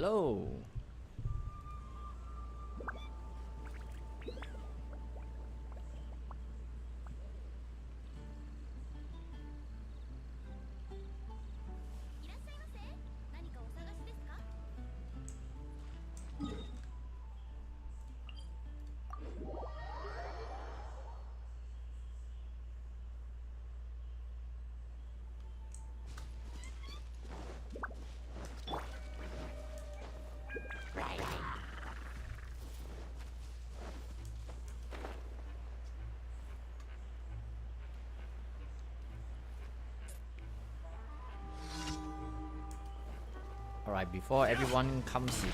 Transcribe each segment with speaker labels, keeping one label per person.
Speaker 1: Hello. Alright, before everyone comes in,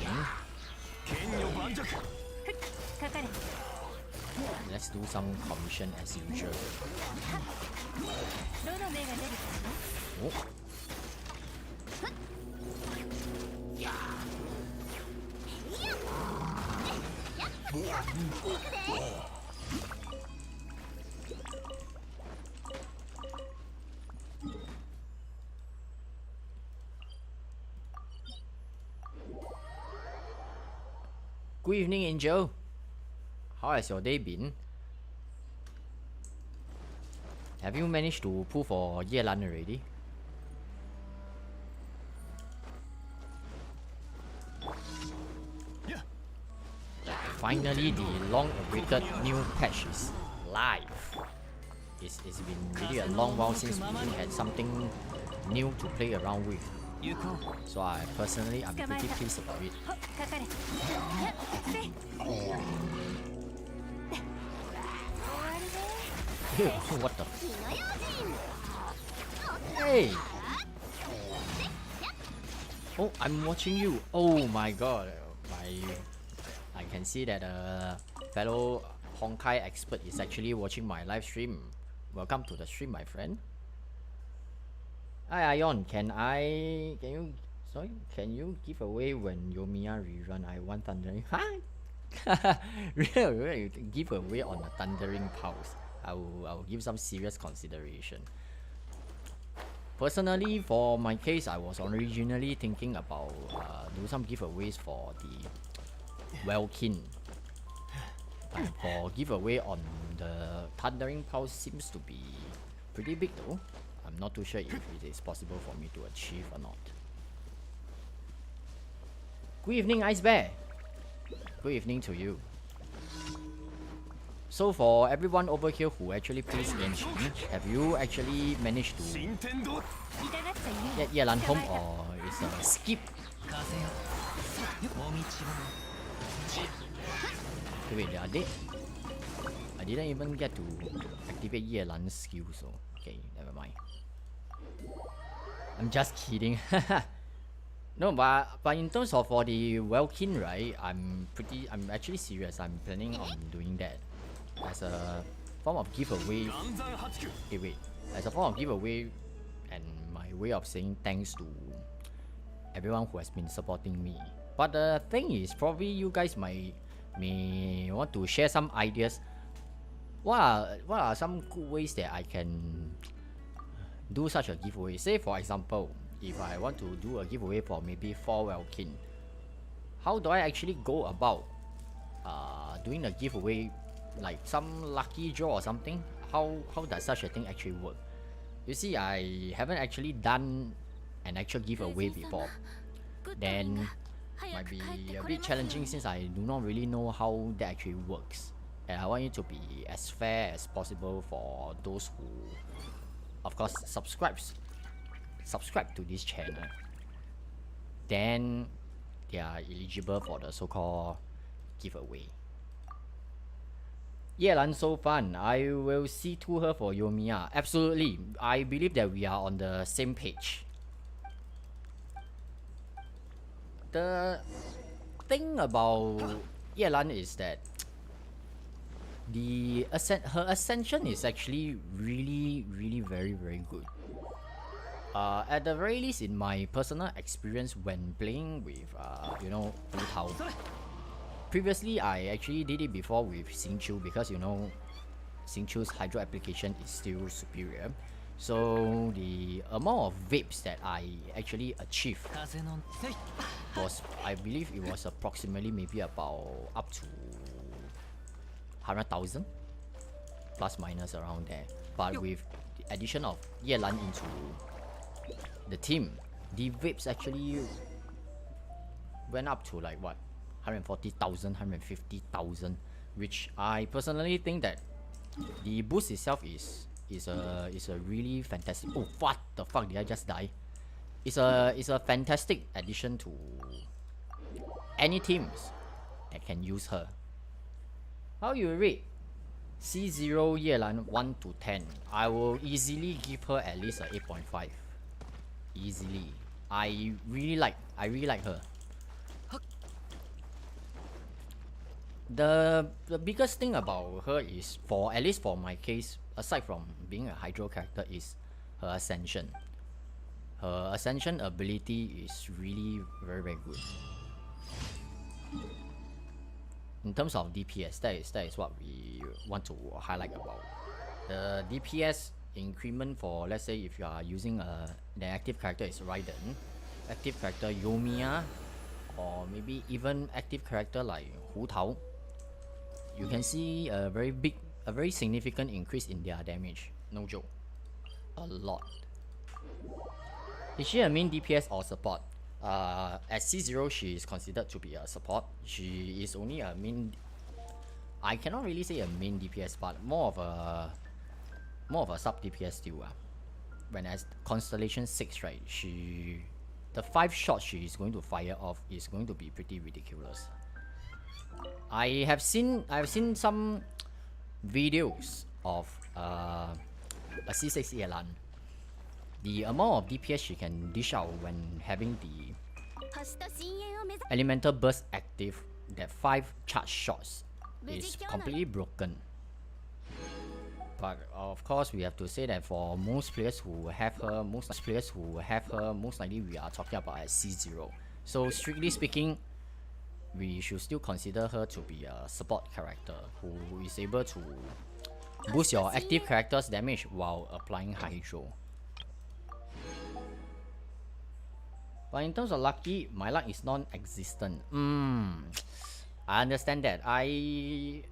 Speaker 1: let's do some commission as usual. Oh. Good evening, Angel. How has your day been? Have you managed to pull for Yelan already? Finally, the long-awaited new patch is live. It's been really a long while since we had something new to play around with. So I'm pretty pleased about it. What the? Hey! Oh, I'm watching you. Oh my god. I can see that a fellow Honkai expert is actually watching my live stream. Welcome to the stream, my friend. Hi Ion, can you give away when Yomiya rerun? I want Thundering. Huh? Really? Give away on a Thundering Pulse. I will give some serious consideration. Personally, for my case, I was originally thinking about do some giveaways for the Welkin. But for giveaway on the Thundering Pulse seems to be pretty big though. I'm not too sure if it is possible for me to achieve or not. Good evening, Ice Bear. Good evening to you. So for everyone over here who actually plays Genshin, have you actually managed to get Yelan home or is a skip? Okay, wait, are they? I didn't even get to activate Yelan's skill, so okay, never mind. I'm just kidding. No, but in terms of for the Welkin, right? I'm actually serious. I'm planning on doing that as a form of giveaway. Okay, wait, as a form of giveaway, and my way of saying thanks to everyone who has been supporting me. But the thing is, probably you guys may want to share some ideas. What are some good ways that I can do such a giveaway? Say for example, if I want to do a giveaway for maybe 4 Welkin, how do I actually go about doing a giveaway, like some lucky draw or something? How does such a thing actually work? You see, I haven't actually done an actual giveaway before. Then might be a bit challenging since I do not really know how that actually works. And I want it to be as fair as possible for those who, of course, subscribe to this channel. Then they are eligible for the so-called giveaway. Yelan so fun. I will see to her for Yomiya. Absolutely. I believe that we are on the same page. The thing about Yelan is that her ascension is actually really very good. At the very least, in my personal experience when playing with you know, Wu Tao. Previously, I actually did it before with Xingqiu because you know Xingqiu's hydro application is still superior. So the amount of vapes that I actually achieved was, I believe it was approximately maybe about up to 100,000 plus minus around there. But with the addition of Yelan into the team, the vapes actually went up to like what, 140,000, 150,000, which I personally think that the boost itself is a really fantastic. Oh, what the fuck did I just die? It's a fantastic addition to any teams that can use her. How you rate C0 Yelan 1 to 10? I will easily give her at least a 8.5. Easily. I really like her. The biggest thing about her is, for at least for my case, aside from being a hydro character, is her ascension. Her ascension ability is really very good. In terms of DPS, that is what we want to highlight about. The DPS increment for, let's say if you are using the active character is Raiden, active character Yomiya, or maybe even active character like Hu Tao, you can see a very significant increase in their damage. No joke. A lot. Is she a main DPS or support? At C0 she is considered to be a support. She is only a main, I cannot really say a main DPS, but more of a sub DPS still. When as Constellation 6, right, the 5 shots she is going to fire off is going to be pretty ridiculous. I've seen some videos of a C6 Yelan. The amount of DPS she can dish out when having the Elemental Burst active, that 5 charge shots is completely broken. But of course we have to say that for most players who have her, most likely we are talking about at C0. So strictly speaking, we should still consider her to be a support character who is able to boost your active character's damage while applying hydro. But in terms of lucky, my luck is non-existent. I understand that. I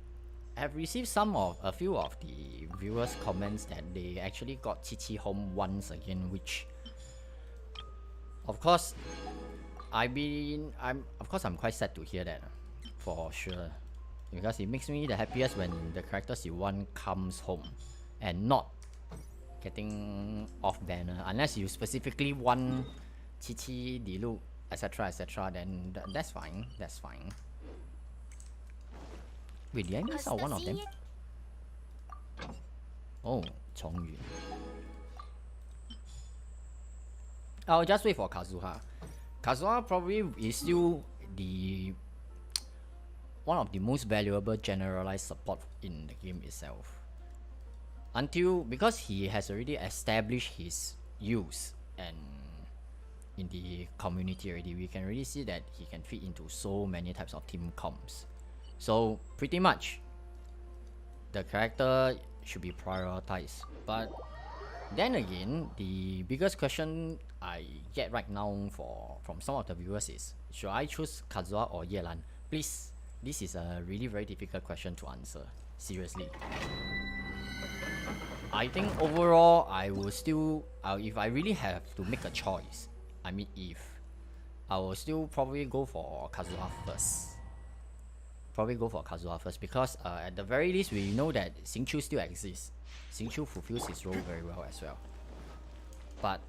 Speaker 1: have received a few of the viewers' comments that they actually got Chichi home once again, which of course I'm quite sad to hear that, for sure, because it makes me the happiest when the characters you want comes home and not getting off banner, unless you specifically want Chichi, Diluc, etc, then that's fine. Wait, did I miss out one of them? Oh, Chongyu. I'll just wait for Kazuha. Kazuha probably is still one of the most valuable generalized support in the game itself. Because he has already established his use and in the community already, we can really see that he can fit into so many types of team comps. So pretty much the character should be prioritized. But then again, the biggest question I get right now from some of the viewers is, should I choose Kazuha or Yelan? Please, this is a really very difficult question to answer. Seriously. I think overall, I will still, if I really have to make a choice, I will still probably go for Kazuha first. Because at the very least, we know that Xingqiu still exists. Xingqiu fulfills his role very well as well. But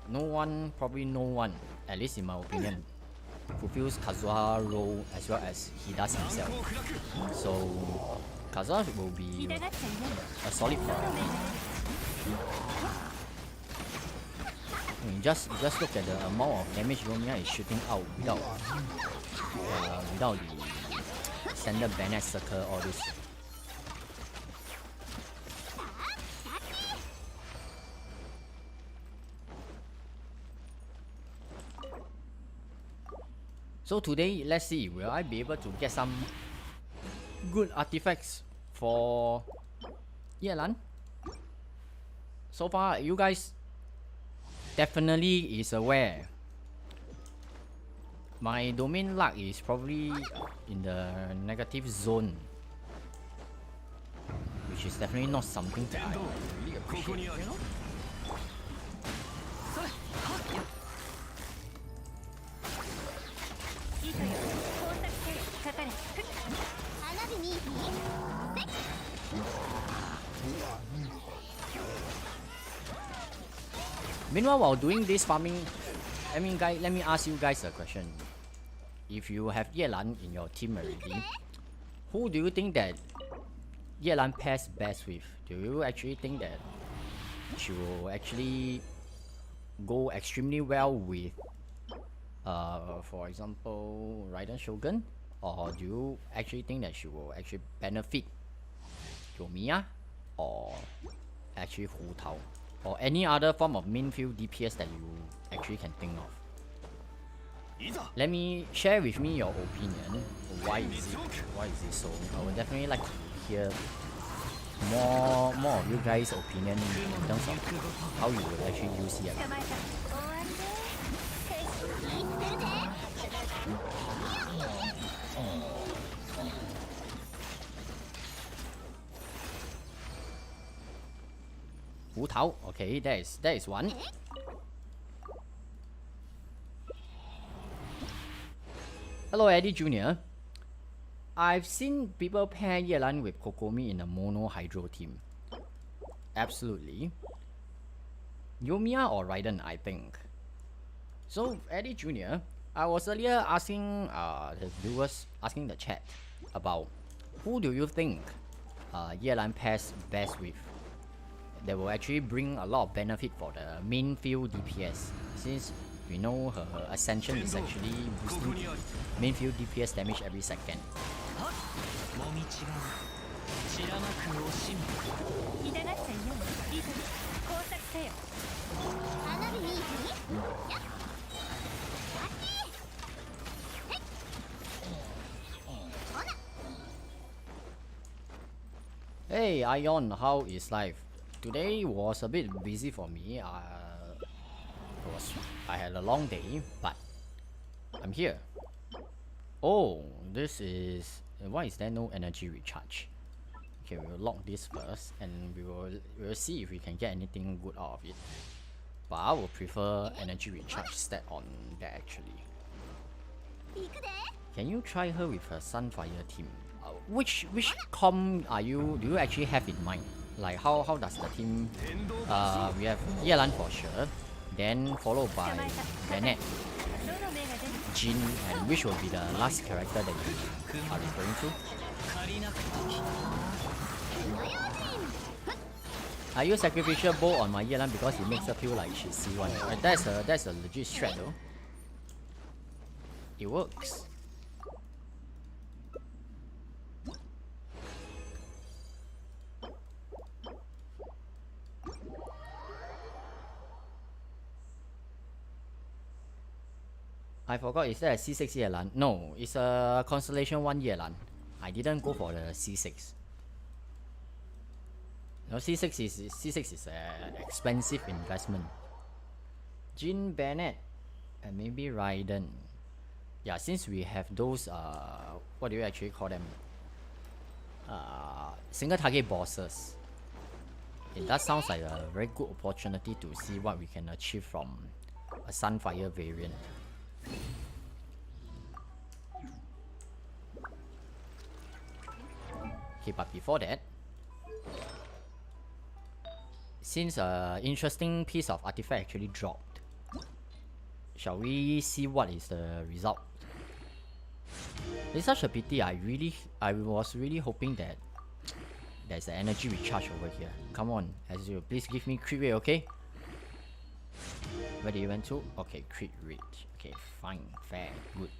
Speaker 1: no one, at least in my opinion, fulfills Kazuha's role as well as he does himself. So Kazuha will be a solid priority. Just look at the amount of damage Yomiya is shooting out without the standard bayonet circle, all this. So today, let's see, will I be able to get some good artifacts for Yelan? so far you guys definitely is aware. My domain luck is probably in the negative zone, which is definitely not something that I really appreciate, you know? Meanwhile, while doing this farming, I mean, guys, let me ask you guys a question. If you have Yelan in your team already, who do you think that Yelan pairs best with? Do you actually think that she will actually go extremely well with, for example, Raiden Shogun? Or do you actually think that she will actually benefit Yomiya or actually Hu Tao? Or any other form of main field DPS that you actually can think of? Let me share with me your opinion. Why is it so? I would definitely like to hear more of you guys' opinion in terms of how you would actually use it. Hu Tao, okay, that is one. Hello, Eddie Jr. I've seen people pair Yelan with Kokomi in a mono hydro team. Absolutely. Yomiya or Raiden, I think. So, Eddie Jr., I was earlier asking the viewers, asking the chat about who do you think Yelan pairs best with that will actually bring a lot of benefit for the main field DPS, since we know her ascension is actually boosting main field DPS damage every second. Hey Ion, how is life? Today was a bit busy for me. I had a long day, but I'm here. Oh, this is... why is there no energy recharge? Okay, we will lock this first, and we will see if we can get anything good out of it. But I would prefer energy recharge stat on that actually. Can you try her with her Sunfire team? Which com do you actually have in mind? Like how does the team? We have Yelan for sure, then followed by Bennett, Jin, and which will be the last character that you are referring to? I use Sacrificial Bow on my Yelan because it makes her feel like she's C1. That's a legit strat though. It works. I forgot, is that a C6 Yelan? No, it's a Constellation 1 Yelan. I didn't go for the C6. No, C6 is an expensive investment. Jin, Bennett, and maybe Raiden. Yeah, since we have those what do you actually call them? Single target bosses. It does sounds like a very good opportunity to see what we can achieve from a Sunfire variant. Okay, but before that, since an interesting piece of artifact actually dropped, shall we see what is the result? It's such a pity. I was really hoping that there's an energy recharge over here. Come on, as you please give me crit rate, okay? Where did you went to? Okay, crit rate. Okay, fine, fair, good.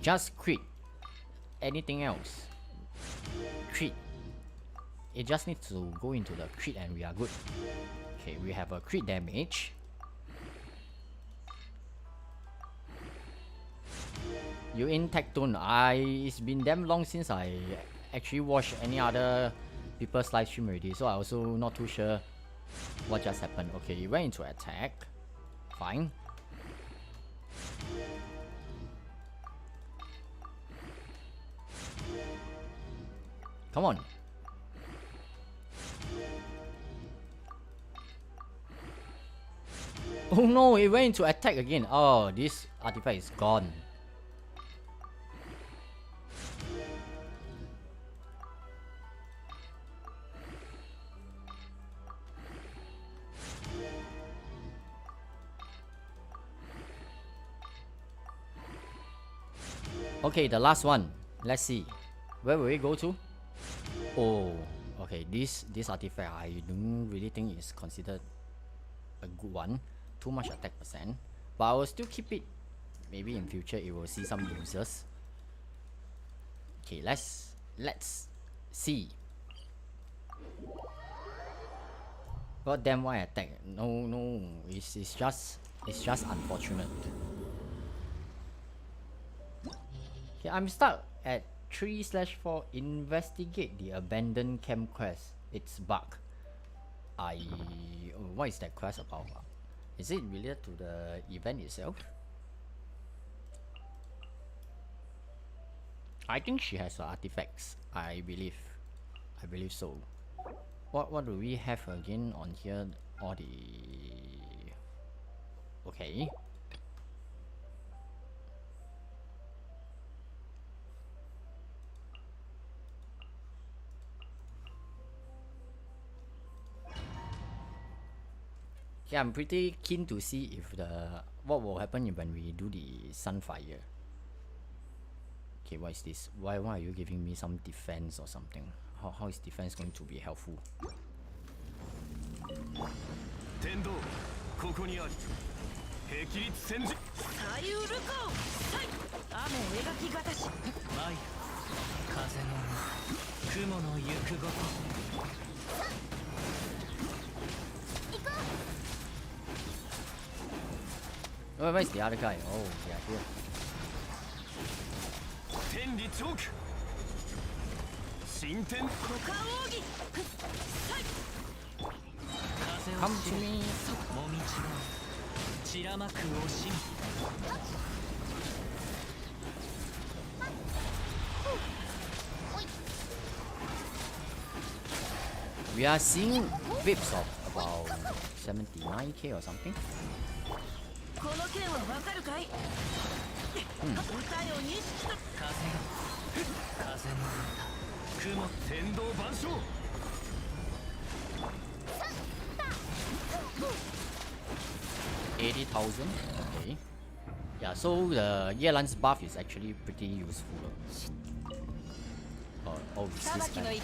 Speaker 1: Just crit. Anything else? Crit. It just needs to go into the crit and we are good. Okay, we have a crit damage. You in Tectone? It's been damn long since I actually watched any other people's live stream already, so I also not too sure What just happened? Okay, he went into attack. Fine. Come on. Oh no, it went into attack again. Oh, this artifact is gone. Okay, the last one. Let's see. Where will we go to? Oh, okay. This artifact I don't really think is considered a good one. Too much attack percent. But I will still keep it. Maybe in future it will see some users. Okay, let's see. God damn, why attack? No, it's just unfortunate. Okay, I'm stuck at 3/4. Investigate the abandoned camp quest. It's bug. What is that quest about? Is it related to the event itself? I think she has artifacts. I believe so. What do we have again on here? All the okay. Yeah, I'm pretty keen to see if what will happen when we do the Sunfire. Okay, what is this? Why are you giving me some defense or something? How is defense going to be helpful? Oh, where's the other guy? Oh, yeah, here. Come to me. We are seeing whips of about 79k or something. $80,000. Okay. Yeah, so the Yelan's buff is actually pretty useful. Oh, this guy.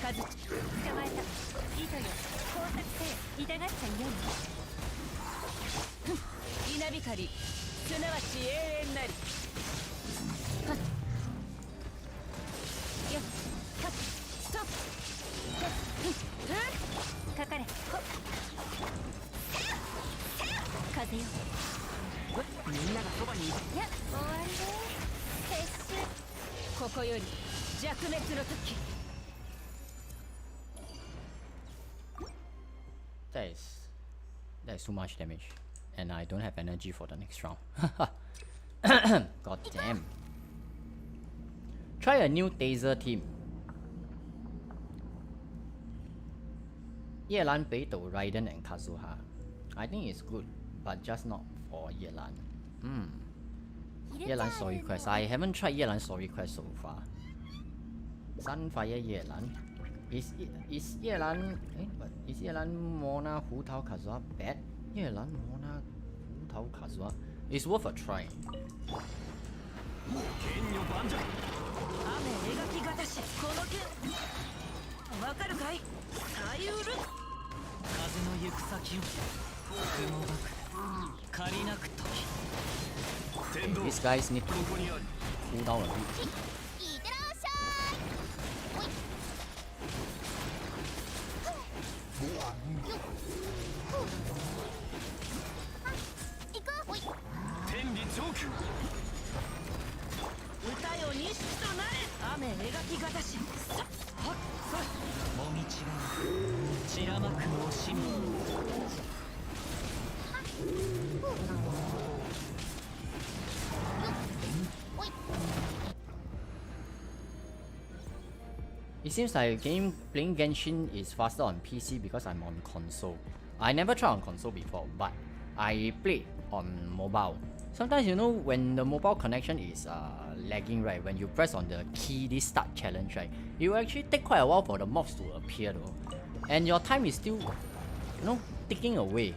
Speaker 1: That is too much damage, and I don't have energy for the next round. God damn. Try a new taser team. Yelan, Beidou, Raiden, and Kazuha. I think it's good, but just not for Yelan. Yelan story quest. I haven't tried Yelan story quest so far. Sunfire Yelan. Is Yelan is Yelan Mona Hu Tao Kazuha bad? Yelan Mona Hu Tao Kazuha. It's worth a try. These guys need to cool down a bit. It seems like playing Genshin is faster on PC because I'm on console. I never tried on console before, but I played on mobile. Sometimes, you know, when the mobile connection is lagging, right, when you press on the key, this start challenge, right, it will actually take quite a while for the mobs to appear though. And your time is still, you know, ticking away.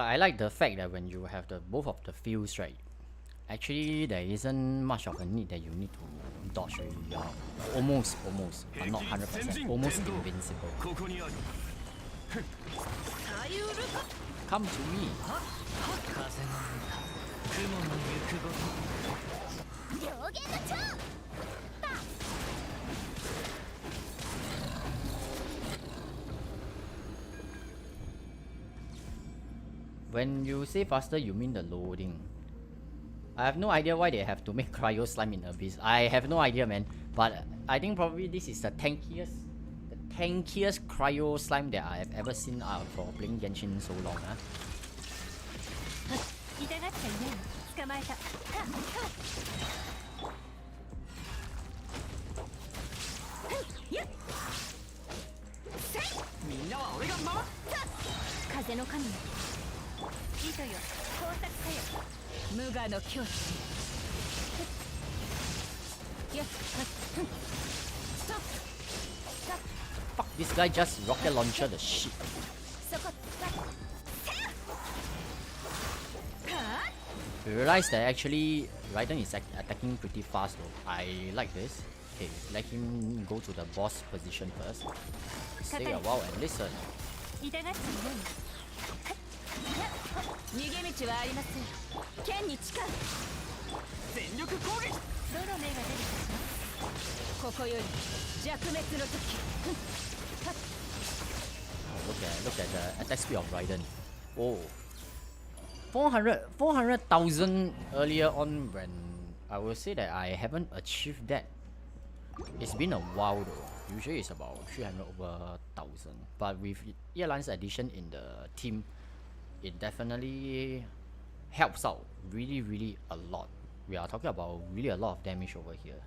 Speaker 1: I like the fact that when you have the both of the fields, right, actually there isn't much of a need that you need to dodge really. You're almost, but not 100%, almost invincible. Come to me. When you say faster, you mean the loading. I have no idea why they have to make cryo slime in Abyss. I have no idea, man. But I think probably this is the tankiest cryo slime that I have ever seen for playing Genshin so long. Huh? Fuck, this guy just rocket launcher the shit. We realize that actually Raiden is attacking pretty fast though. I like this. Okay, let him go to the boss position first. Stay a while and listen. Look at the attack speed of Raiden. Oh, 400,000 earlier on, when I will say that I haven't achieved that. It's been a while though. Usually it's about 300 over 1,000. But with Yelan's addition in the team, it definitely helps out really a lot. We are talking about really a lot of damage over here.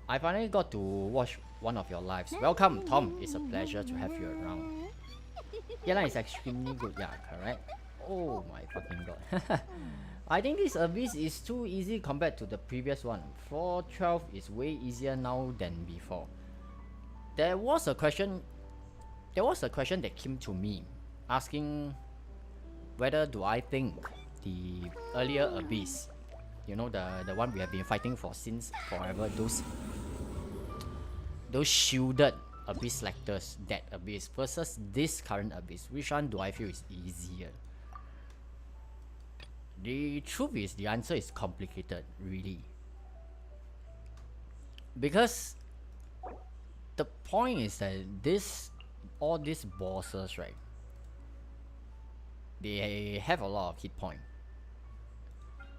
Speaker 1: I finally got to watch one of your lives. Welcome, Tom. It's a pleasure to have you around. Yelan is extremely good, yeah, correct? Oh my fucking god. I think this Abyss is too easy compared to the previous one. 412 is way easier now than before. There was a question that came to me asking whether do I think the earlier Abyss, you know, the one we have been fighting for since forever, those shielded Abyss lectors, that Abyss versus this current Abyss, which one do I feel is easier? The truth is, the answer is complicated, really. Because the point is that all these bosses, right, they have a lot of hit point.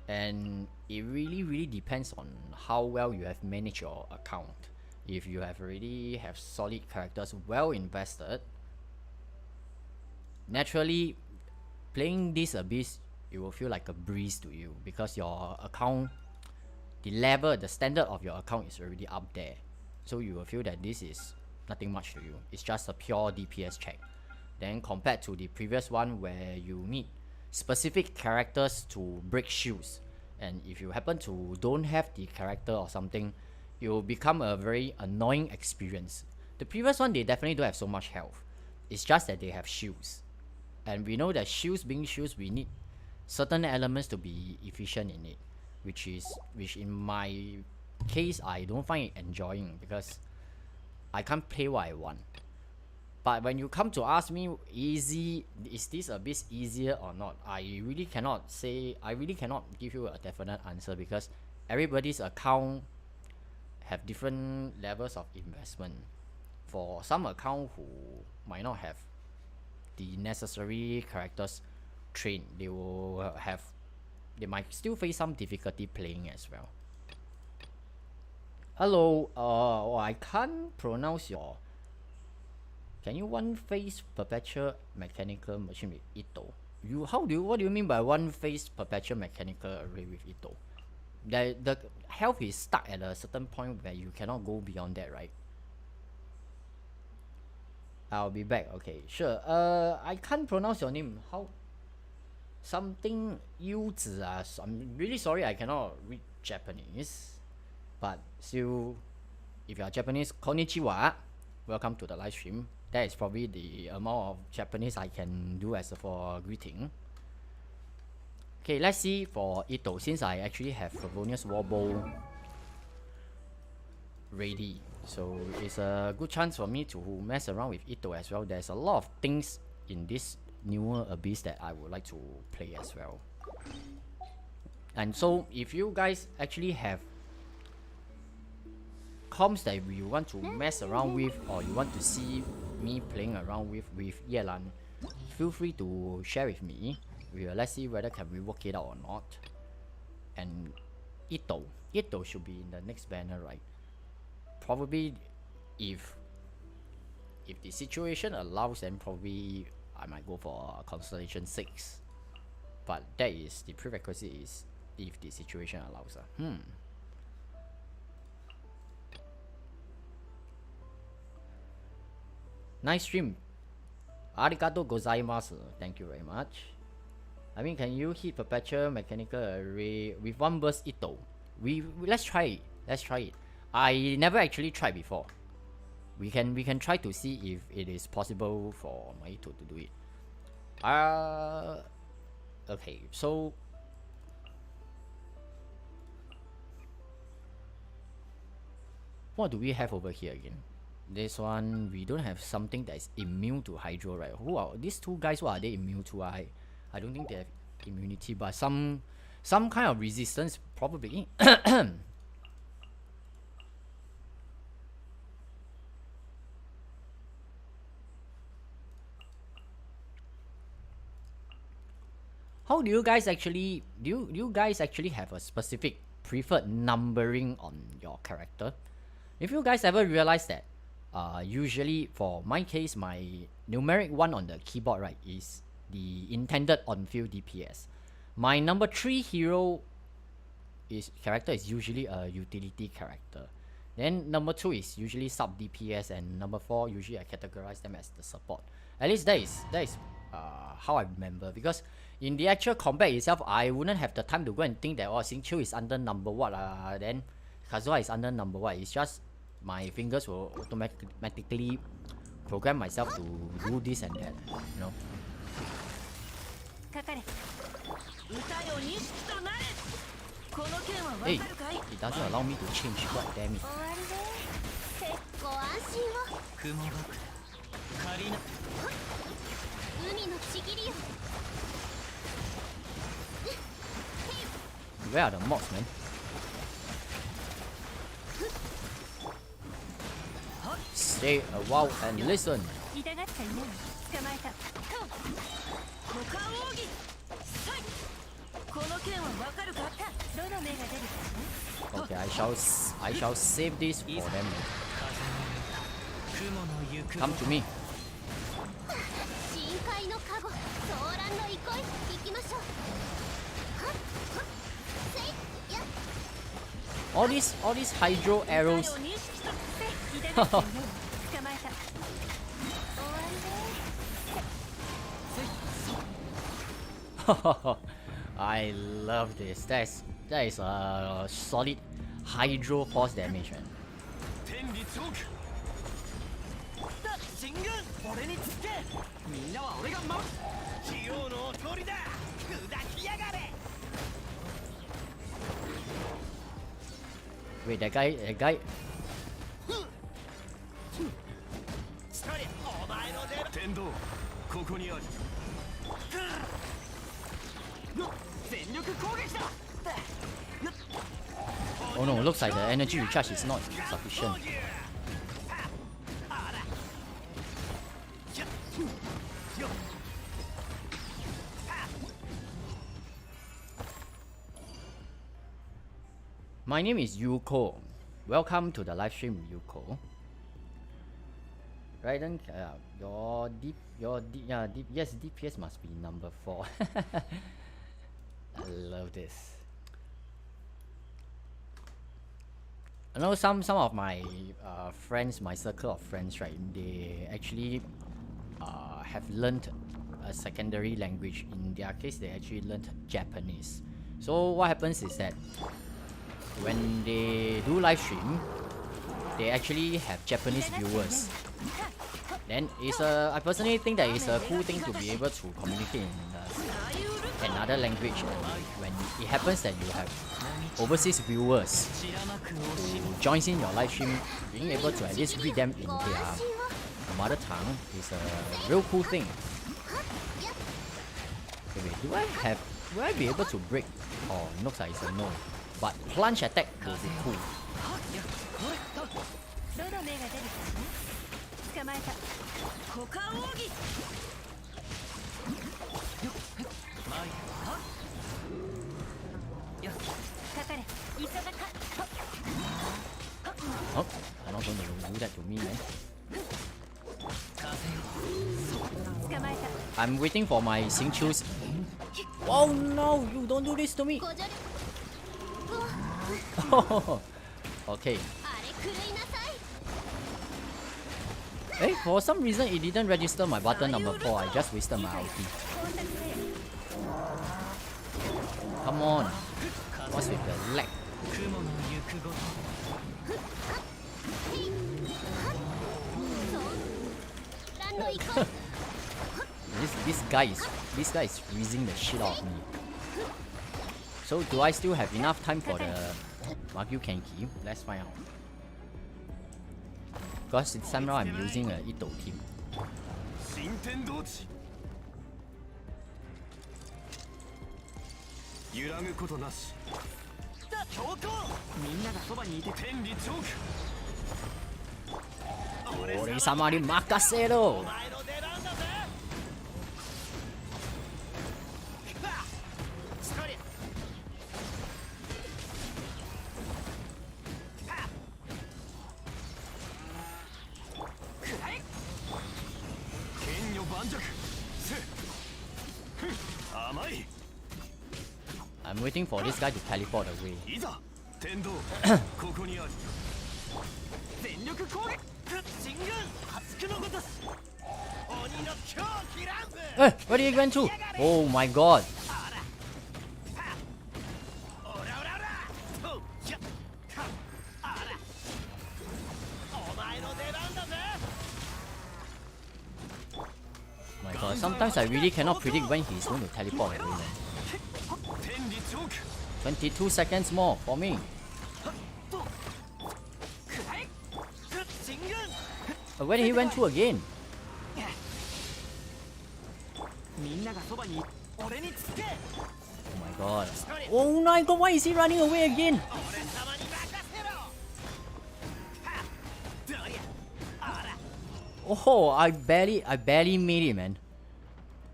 Speaker 1: And it really depends on how well you have managed your account. If you have already have solid characters well invested, naturally playing this Abyss, it will feel like a breeze to you because your account, the standard of your account is already up there. So you will feel that this is nothing much to you. It's just a pure DPS check then compared to the previous one where you need specific characters to break shields, and if you happen to don't have the character or something, it will become a very annoying experience. The previous one, they definitely don't have so much health. It's just that they have shields, and we know that shields being shields, we need certain elements to be efficient in it, which in my case I don't find it enjoying because I can't play what I want. But when you come to ask me, is this a bit easier or not, I really cannot give you a definite answer, because everybody's account have different levels of investment. For some account who might not have the necessary characters trained, they might still face some difficulty playing as well. Hello, I can't pronounce your. Can you one phase perpetual mechanical machine with Ito? What do you mean by one phase perpetual mechanical array with Ito? The health is stuck at a certain point where you cannot go beyond that, right? I'll be back. Okay, sure. I can't pronounce your name. How? Something Yuzi. I'm really sorry I cannot read Japanese. But still, if you are Japanese, konnichiwa. Welcome to the live stream. That is probably the amount of Japanese I can do as for greeting. Okay, let's see for Ito, since I actually have Favonius Warbow ready. So it's a good chance for me to mess around with Ito as well. There's a lot of things in this newer Abyss that I would like to play as well. And so if you guys actually have comps that you want to mess around with, or you want to see me playing around with Yelan, feel free to share with me. Let's see whether can we work it out or not. And Ito should be in the next banner, right? Probably if the situation allows, then probably I might go for Constellation 6. But that is the prerequisite, is if the situation allows. Nice stream. Arigato gozaimasu. Thank you very much. I mean, can you hit perpetual mechanical array with one burst Ito? Let's try it. I never actually tried before. We can try to see if it is possible for my Ito to do it. Okay, so what do we have over here again? This one, we don't have something that is immune to Hydro, right? Who are these two guys? What are they immune to? I don't think they have immunity, but some kind of resistance probably. How do you guys actually do you guys actually have a specific preferred numbering on your character? If you guys ever realize that, usually for my case, my numeric 1 on the keyboard, right, is the intended on-field DPS. My number 3 hero character is usually a utility character. Then number 2 is usually sub DPS, and number 4 usually I categorize them as the support. At least that is how I remember, because in the actual combat itself, I wouldn't have the time to go and think that Xingqiu is under number what, then Kazuha is under number what. It's just my fingers will automatically program myself to do this and that, you know. Hey, it doesn't allow me to change. God damn it. Where are the mobs, man? Stay a while and listen. Okay, I shall save this for them. Come to me. All these hydro arrows. I love this. That is a solid hydro force damage, man. Wait, that guy. Oh no, looks like the energy recharge is not sufficient. My name is Yuko. Welcome to the live stream, Yuko. Right then, yes, DPS must be number 4. I love this. I know some of my friends, my circle of friends, right? They actually have learned a secondary language. In their case, they actually learned Japanese. So what happens is that when they do live stream, they actually have Japanese viewers. Then I personally think that it's a cool thing to be able to communicate in another language. When it happens that you have overseas viewers who joins in your live stream, being able to at least read them in their mother tongue is a real cool thing. Okay, wait, will I be able to break? Oh, looks like it's a no. But plunge attack will be cool. Oh, I'm not going to do that to me, man. I'm waiting for my Xingqiu's. Oh no, you don't do this to me. Oh, okay. Hey, for some reason it didn't register my button number 4. I just wasted my ulti. Come on. What's with the lag? This guy is freezing the shit out of me. So do I still have enough time for the Wagyu Kenki? Let's find out. Because this time now I'm using a Ito team. Ore-sama ni makasero! I'm waiting for this guy to teleport away. Where did he went to? Oh my god. My god, sometimes I really cannot predict when he's going to teleport away, man. 22 seconds more for me. Where did he went to again? Oh my god. Oh my god, why is he running away again? Oh, I barely made it, man.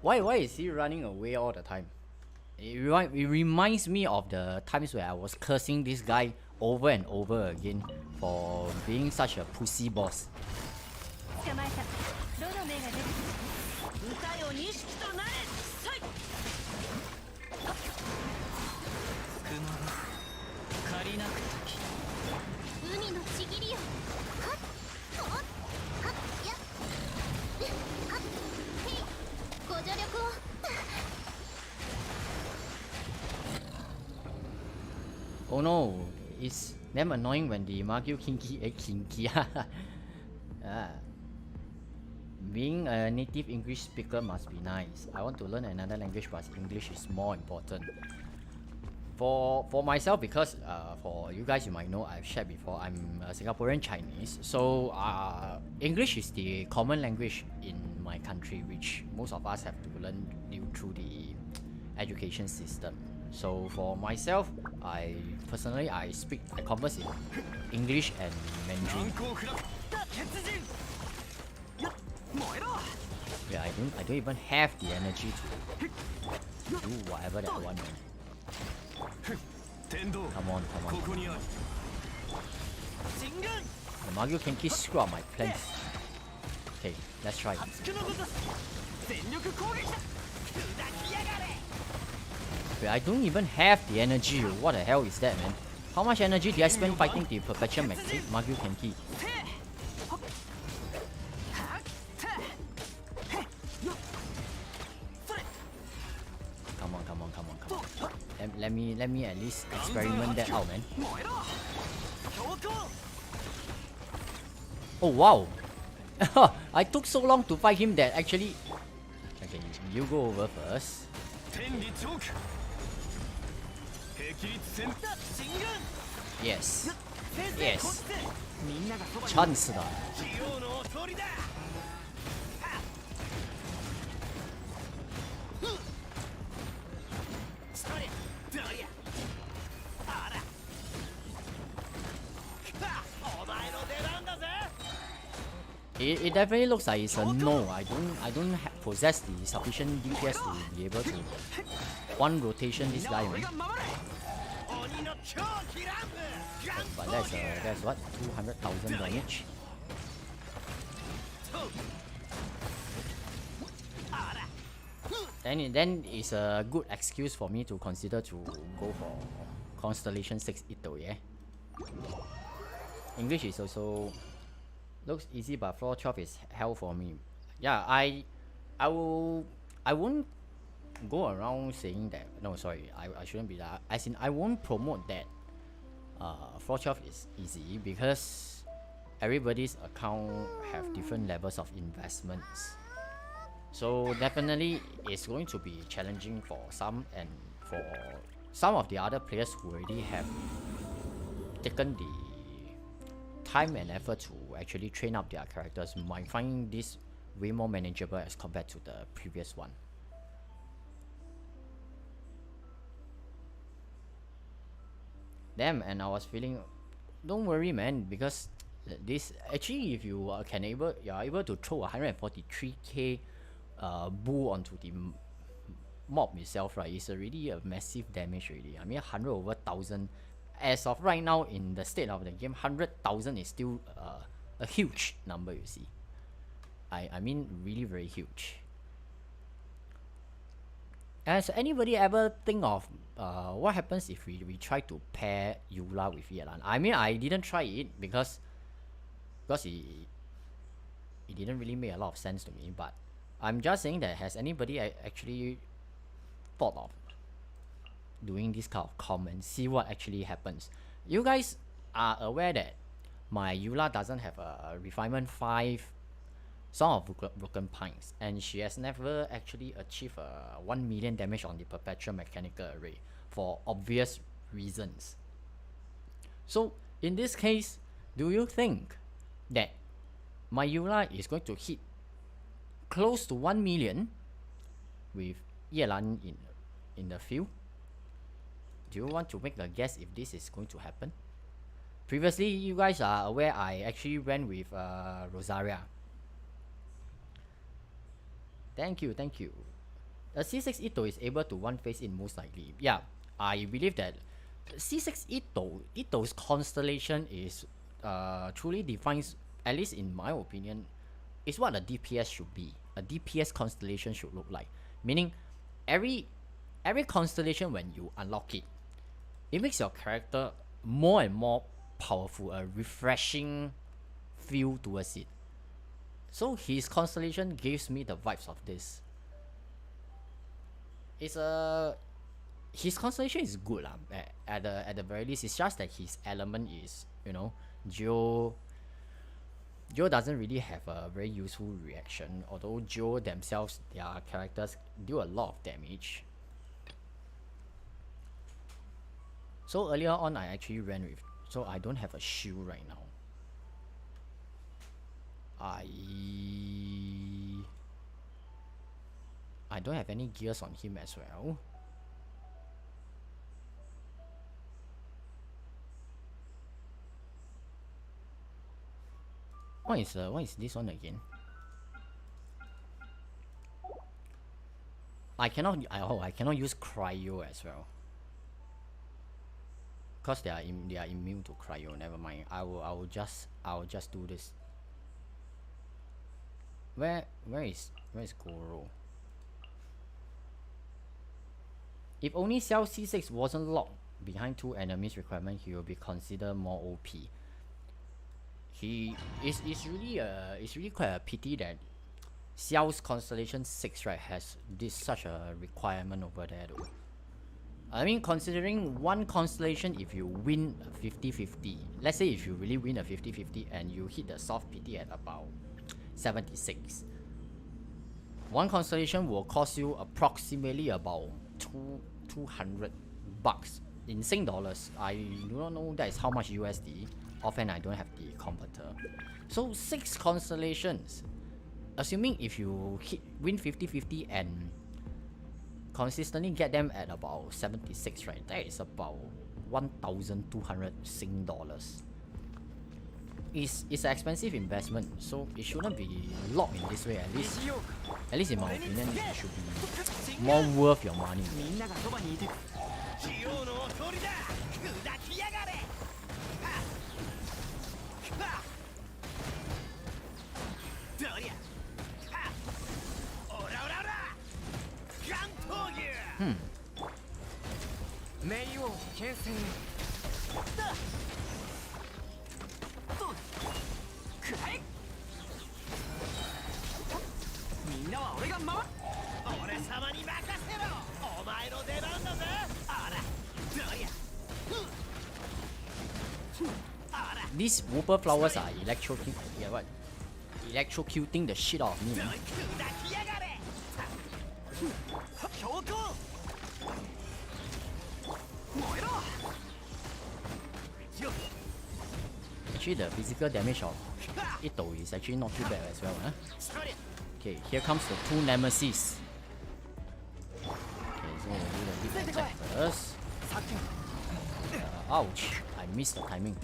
Speaker 1: Why is he running away all the time? It reminds me of the times where I was cursing this guy over and over again for being such a pussy boss. Oh no, it's damn annoying when the Magyu kinky. Being a native English speaker must be nice. I want to learn another language, but English is more important. For myself, because for you guys, you might know, I've shared before, I'm a Singaporean Chinese, so English is the common language in my country, which most of us have to learn due through the education system. So for myself, I converse in English and Mandarin. Yeah, I don't even have the energy to do whatever that I want, man. Come on. The Magyu Kenki screw up my plans. Okay, let's try. Wait, I don't even have the energy. What the hell is that, man? How much energy did I spend fighting the perpetual Magyu Kenki? Come on. Let me at least experiment that out, man. Oh wow! I took so long to fight him that actually. Okay, you go over first. Yes. Chance da. It definitely looks like it's a no. I don't possess the sufficient DPS to be able to one rotation this guy, man. But that's what, 200,000 damage. Then it's a good excuse for me to consider to go for Constellation 6 Ito, yeah. English is also looks easy, but floor 12 is hell for me. Yeah, I won't go around saying that. No, sorry, I shouldn't be that. As in, I won't promote that floor 12 is easy, because everybody's account have different levels of investments. So definitely it's going to be challenging for some, and for some of the other players who already have taken the time and effort to actually train up their characters, might find this way more manageable as compared to the previous one. Damn, and I was feeling, don't worry, man, because this actually, if you are able to throw 143k bull onto the mob itself, right? It's already a massive damage already. I mean, 100 over 1,000. As of right now, in the state of the game, 100,000 is still a huge number, you see. I mean, really very huge. Has anybody ever think of what happens if we try to pair Eula with Yelan? I mean, I didn't try it because it didn't really make a lot of sense to me, but I'm just saying that, has anybody actually thought of doing this kind of comment, see what actually happens? You guys are aware that my Eula doesn't have a refinement 5 Song of Broken Pines, and she has never actually achieved 1 million damage on the perpetual mechanical array for obvious reasons. So in this case, do you think that my Eula is going to hit close to 1 million with Yelan in the field? Do you want to make a guess if this is going to happen? Previously, you guys are aware I actually ran with Rosaria. Thank you. The C6 Ito is able to one face in most likely. Yeah, I believe that C6 Ito's constellation is truly defines, at least in my opinion, is what a DPS should be. A DPS constellation should look like. Meaning, every constellation, when you unlock it, it makes your character more and more powerful, a refreshing feel towards it. So his constellation gives me the vibes of this. It's a his constellation is good lah. At the very least, it's just that his element is, you know, Geo doesn't really have a very useful reaction, although Geo themselves, their characters do a lot of damage. So earlier on I actually ran with, so I don't have a shield right now. I don't have any gears on him as well. What is this one again? I cannot use cryo as well. Cause they are immune to cryo. Never mind. I will just do this. Where is Goro? If only cell C6 wasn't locked behind 2 enemies requirement, he will be considered more OP. It's really quite a pity that Xiao's Constellation 6, right, has such a requirement over there though. I mean, considering one constellation, if you win a 50-50, let's say if you really win a 50-50 and you hit the soft PT at about 76, one constellation will cost you approximately about $200 in Sing dollars. I do not know that is how much USD. Often I don't have the converter. So 6 constellations, assuming if you win 50-50 and consistently get them at about 76, right? That is about 1,200 Sing dollars. It's an expensive investment, so it shouldn't be locked in this way. At least in my opinion, it should be more worth your money. These whooper flowers are electrocuting the shit out of me. Actually, the physical damage of Ito is actually not too bad as well. Huh? Okay, here comes the 2 nemesis. Okay, so we'll do the lead attack first. Ouch, I missed the timing.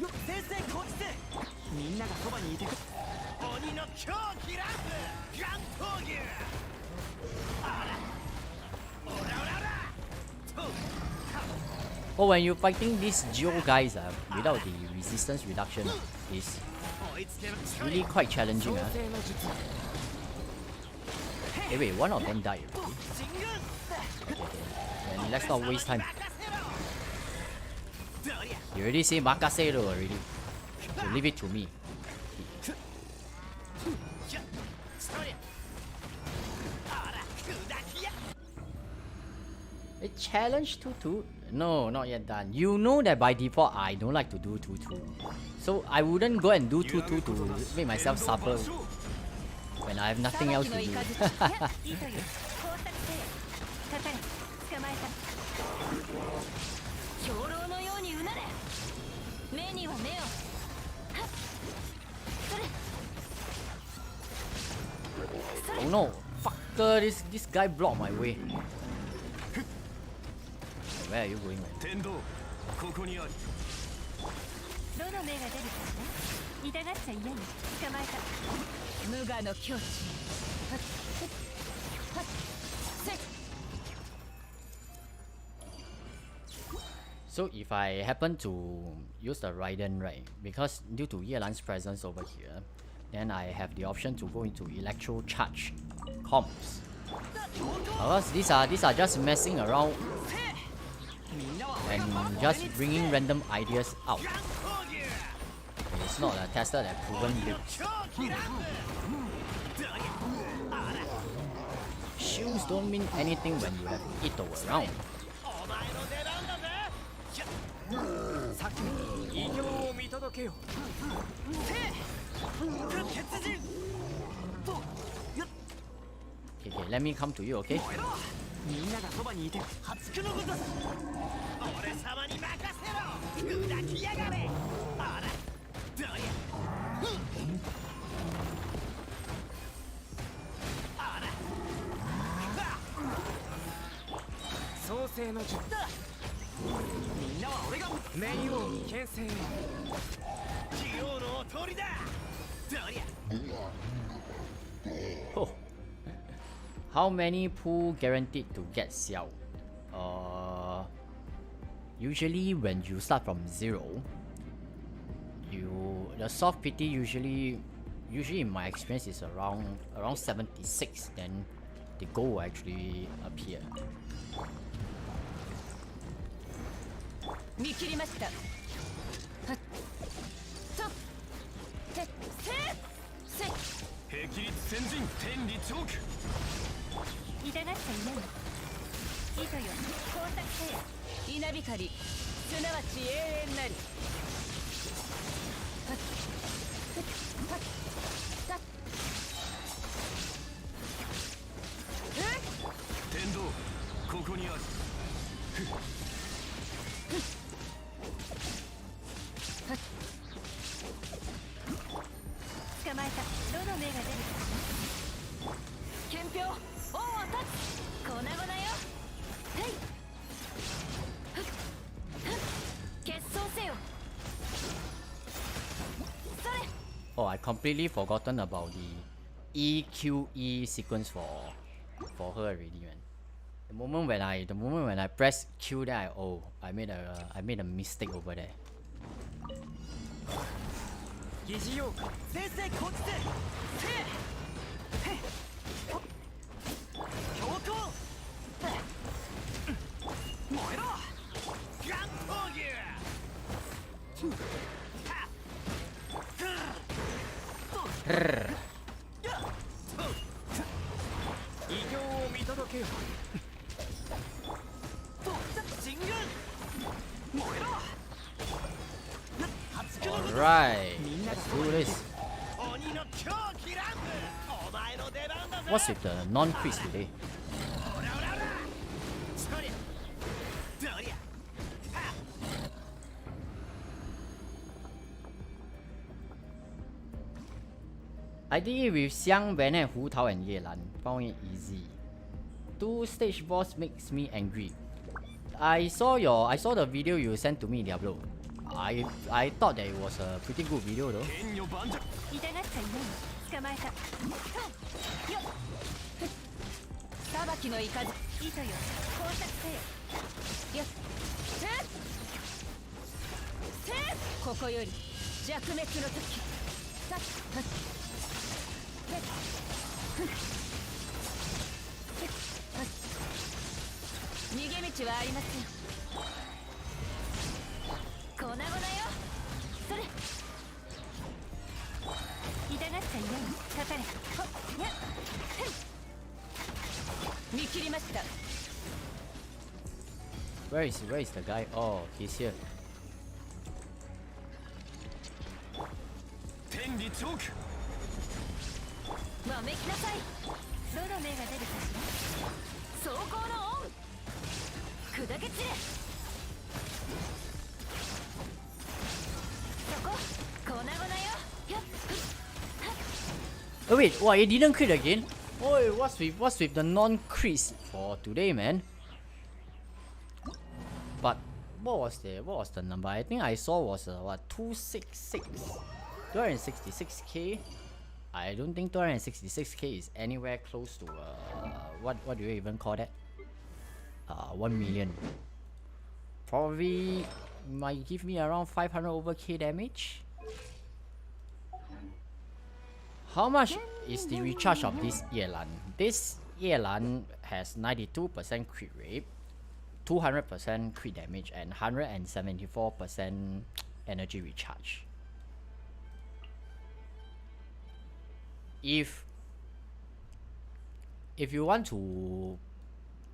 Speaker 1: Oh, when you're fighting these Geo guys without the resistance reduction, is really quite challenging. Hey, wait, one of them died already. Okay, then let's not waste time. You already say Makasero already, so leave it to me. A challenge 2-2? No, not yet done. You know that by default I don't like to do 2-2, so I wouldn't go and do 2-2 to make myself suffer when I have nothing else to do. Oh no, fucker, this guy blocked my way. Where are you going, man? So if I happen to use the Raiden, right, because due to Yelan's presence over here, then I have the option to go into Electro Charge comps. Because these are just messing around and just bringing random ideas out. It's not a tested and proven build. Shields don't mean anything when you have Ito around. Okay, let me come to you, okay?
Speaker 2: みんながそばにいて初くのことさ。俺様に任せろ。砕きやがれ。ほら、どりゃ。ほら。創世の術だ。みんなは俺が冥王に牽制。地王のお通りだ。どりゃ。
Speaker 1: Oh. How many pool guaranteed to get Xiao? Usually when you start from 0, the soft pity usually in my experience is around 76, then the goal will actually appear.
Speaker 3: 見切りました。はっとてせ
Speaker 2: 霹靂先人天理チョーク。
Speaker 3: 痛がっちゃいない。糸よ光沢せや稲光すなわち永遠なり。はっはっはっ
Speaker 2: 天道ここにある。
Speaker 3: 捕まえた。どの目が出るか。憲兵恩を断つ。粉々よ。はいふっふっ決闘せよ。それ。
Speaker 1: Oh, I completely forgotten about the EQE sequence for her already, man. The moment when I press Q, then I made a mistake over there.
Speaker 2: 疑似妖怪先生こっちで。強行。燃えろ。ガン闘牛。異形を見届けよ。神軍。燃えろ。
Speaker 1: Alright, let's do this. What's with the non-quiz today? I did it with Xiang, Wen and Hu Tao and Yelan. Found it easy. 2 stage boss makes me angry. I saw the video you sent to me, Diablo. I thought that it was a pretty good video though.
Speaker 3: 痛がっちゃいない。捕まえた。よっ。裁きのいかず。糸よ光沢せよ。よっ。ここより弱滅の時。さっはっ。逃げ道はありません。粉々よ。それ。痛がっちゃいない。かかれ。ほっやっ。見切りました。
Speaker 1: Where is the guy? Oh, he's here.
Speaker 2: 天理チョーク。
Speaker 3: わめきなさい。どの目が出るかしら。走行の恩。砕け散れ。そこ粉々よ。やっ。
Speaker 1: Oh wait, what? It didn't crit again? Oh, what's with the non-crit for today, man? But what was the number? I think I saw was what 266, 266k. I don't think 266k is anywhere close to what do you even call that? 1 million. Probably might give me around 500 over k damage. How much is the recharge of this Yelan? This Yelan has 92% crit rate, 200% crit damage, and 174% energy recharge. If you want to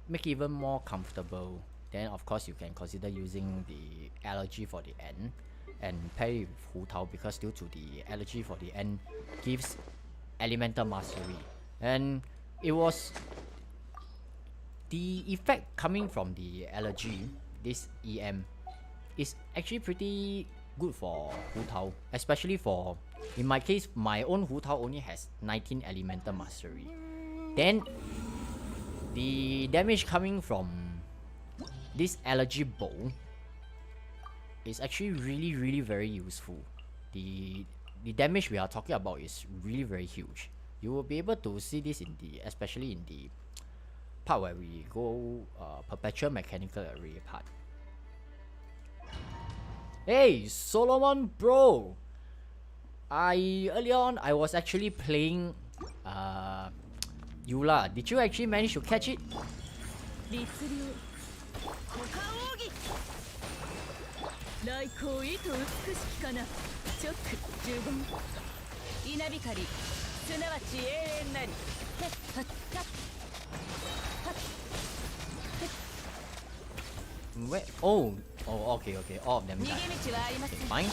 Speaker 1: make it even more comfortable, then of course you can consider using the allergy for the end and pair it with Hu Tao, because due to the allergy for the end gives elemental mastery, and it was the effect coming from the allergy, this EM, is actually pretty good for Hu Tao, especially for, in my case, my own Hu Tao only has 19 elemental mastery. Then the damage coming from this allergy bow is actually really very useful. The damage we are talking about is really very huge. You will be able to see this in the, especially in the part where we go perpetual mechanical array part. Hey Solomon bro, earlier on I was actually playing Yelan. Did you actually manage to catch it? Where? Oh, okay. All of them died. Okay, fine.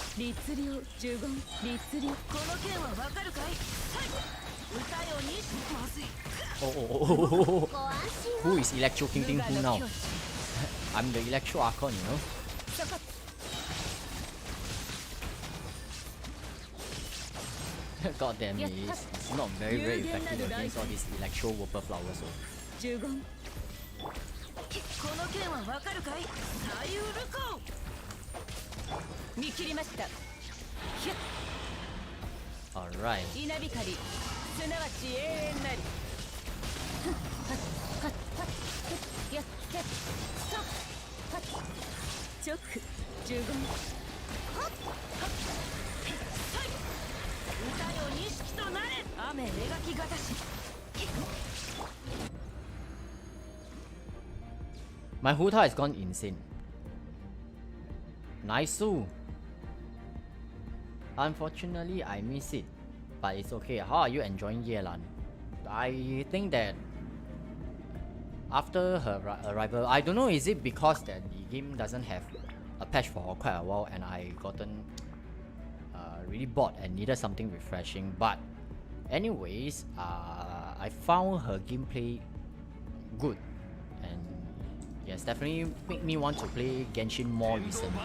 Speaker 1: Oh. Who is Electro King who now? I'm the Electro Archon, you know. God damn it, it's not very effective against all these Electro Whooper flowers. Alright. My Hu Tao has gone insane. Nice. Unfortunately, I miss it, but it's okay. How are you enjoying Yelan? I think that after her arrival, I don't know, is it because that the game doesn't have a patch for quite a while and I gotten really bored and needed something refreshing. But anyways, I found her gameplay good, and yes, definitely make me want to play Genshin more recently.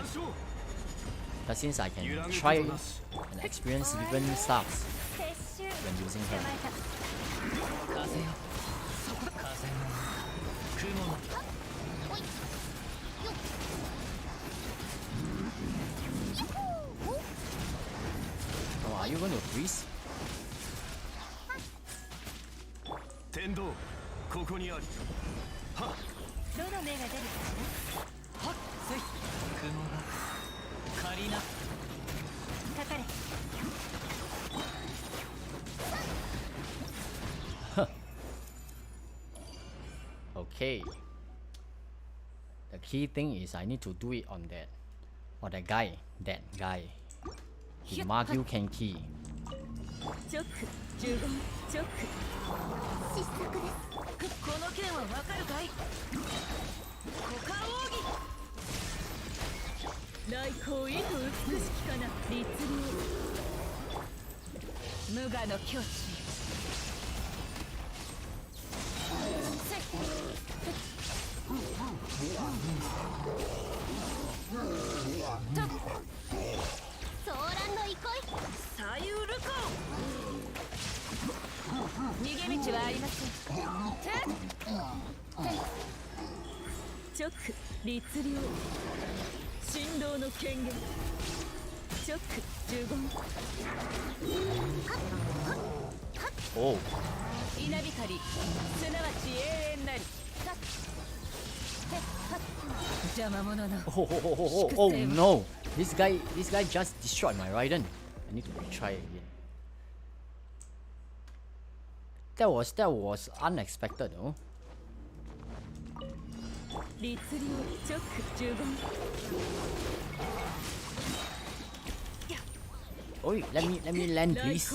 Speaker 1: But since I can try and experience different stuffs when using her. Oh, are you going to freeze? Okay. The key thing is I need to do it on that. Or that guy. Himagyu Kenki. Oh. Oh no! This guy just destroyed my Raiden. I need to retry again. That was unexpected though. Oh, let me land, please.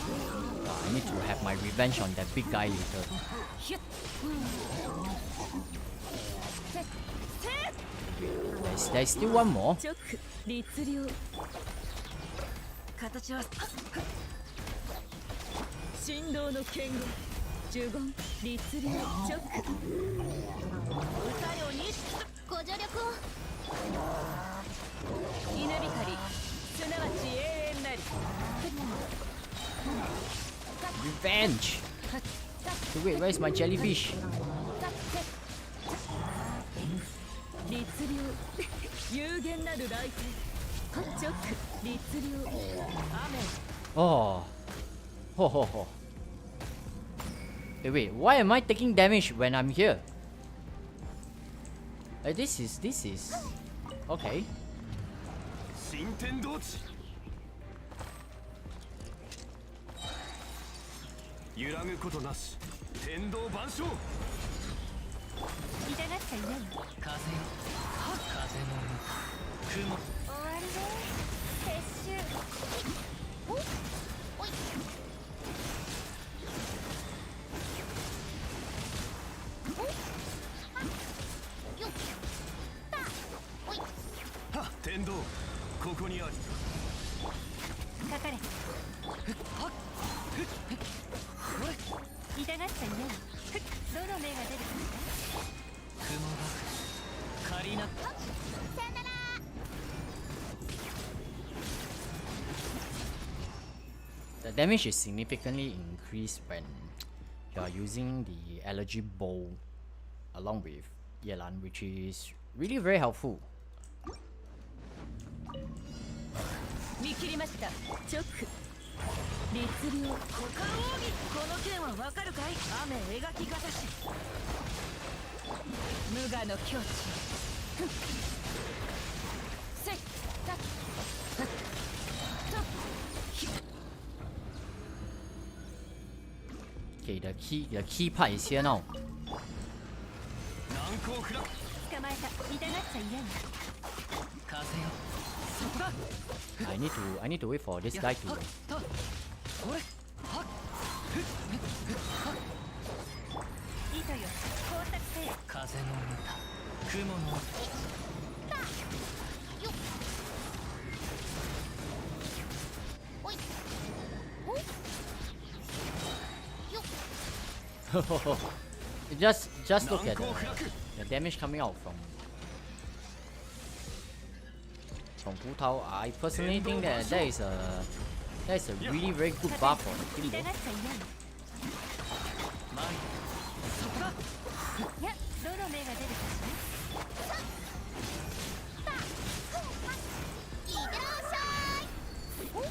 Speaker 1: I need to have my revenge on that big guy later. There's still one more.
Speaker 3: 直律令形は振動の剣語呪言律令直歌よにご助力を稲光すなわち永遠なり
Speaker 1: Revenge! Wait, where's my jellyfish?
Speaker 3: 律令有限なる来世直律令雨
Speaker 1: Oh. Ho ho ho. Wait, why am I taking damage when I'm here? This is okay.
Speaker 2: 新天道地揺らぐことなし天道万象
Speaker 3: 痛がっちゃいないよ
Speaker 2: 風よ風の雲
Speaker 3: 終わりで撤収おおいよったおい
Speaker 2: はっ天道ここにあり
Speaker 3: かかれ痛がっちゃいないよどの目が出るか
Speaker 2: 雲が仮な
Speaker 3: さよなら
Speaker 1: The damage is significantly increased when you are using the allergy bow along with Yelan, which is really very helpful.
Speaker 3: 見切りました直律令股間奥義この剣はわかるかい雨描き方し無我の境地せっさっさっさっ
Speaker 1: Okay, the key part is here now.
Speaker 2: 難攻不落
Speaker 3: 捕まえた痛がっちゃいない
Speaker 2: 風よそこだ
Speaker 1: I need to wait for this guy to.
Speaker 2: これはっ
Speaker 3: 糸よ工作せよ
Speaker 2: 風の歌雲の
Speaker 3: おい
Speaker 1: just look at the damage coming out from Hu Tao. I personally think that that is a really very good buff for the team
Speaker 3: 痛
Speaker 1: though.
Speaker 3: がっちゃいない
Speaker 2: 前そこだ
Speaker 3: いやどの目が出るかしらいってらっしゃいおよっ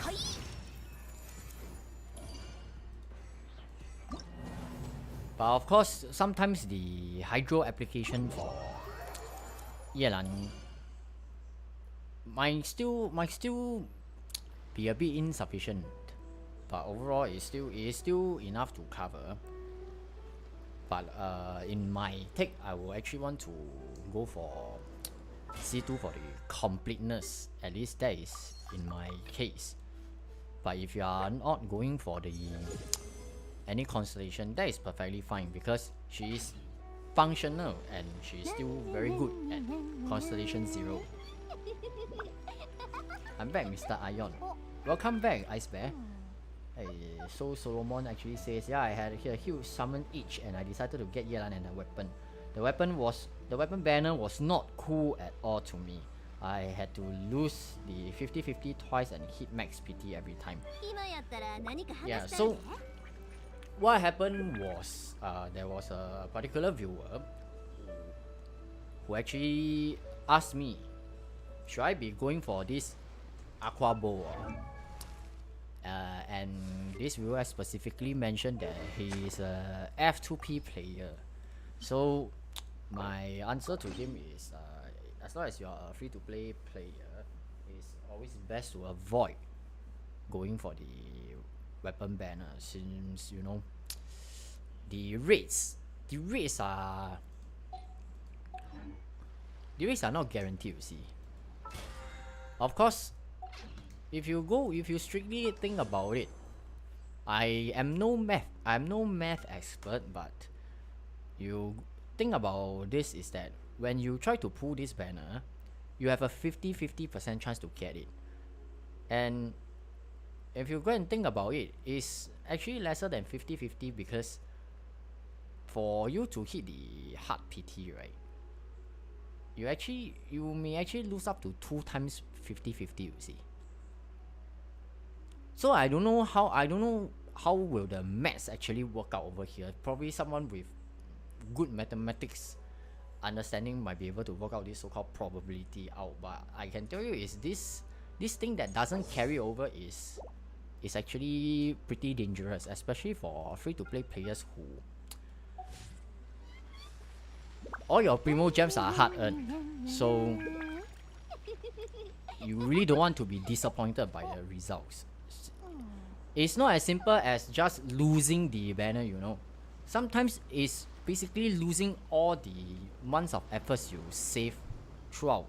Speaker 3: はい
Speaker 1: But of course, sometimes the hydro application for Yelan might still be a bit insufficient. But overall, it is still enough to cover. But in my take, I will actually want to go for C2 for the completeness. At least that is in my case. But if you are not going for the any constellation, that is perfectly fine because she is functional and she is still very good at constellation 0. I'm back, Mr. Ion. Welcome back, Ice Bear. Hey, so Solomon actually says, yeah, I had a huge summon each and I decided to get Yelan and a weapon. The weapon banner was not cool at all to me. I had to lose the 50-50 twice and hit max PT every time. Yeah, so what happened was there was a particular viewer who actually asked me, should I be going for this Aqua Bow? And this viewer specifically mentioned that he is a F2P player. So my answer to him is as long as you are a free-to-play player, it's always best to avoid going for the weapon banner, since you know the rates are not guaranteed, you see. Of course, if you strictly think about it, I'm no math expert, but you think about this is that when you try to pull this banner, you have a 50% chance to get it. And if you go and think about it, it's actually lesser than 50-50 because for you to hit the hard PT, right, you may actually lose up to 2 times 50-50, you see. So I don't know how will the maths actually work out over here. Probably someone with good mathematics understanding might be able to work out this so-called probability out, but I can tell you is this thing that doesn't carry over is actually pretty dangerous, especially for free-to-play players who all your primo gems are hard-earned, so you really don't want to be disappointed by the results. It's not as simple as just losing the banner, you know. Sometimes it's basically losing all the months of efforts you save throughout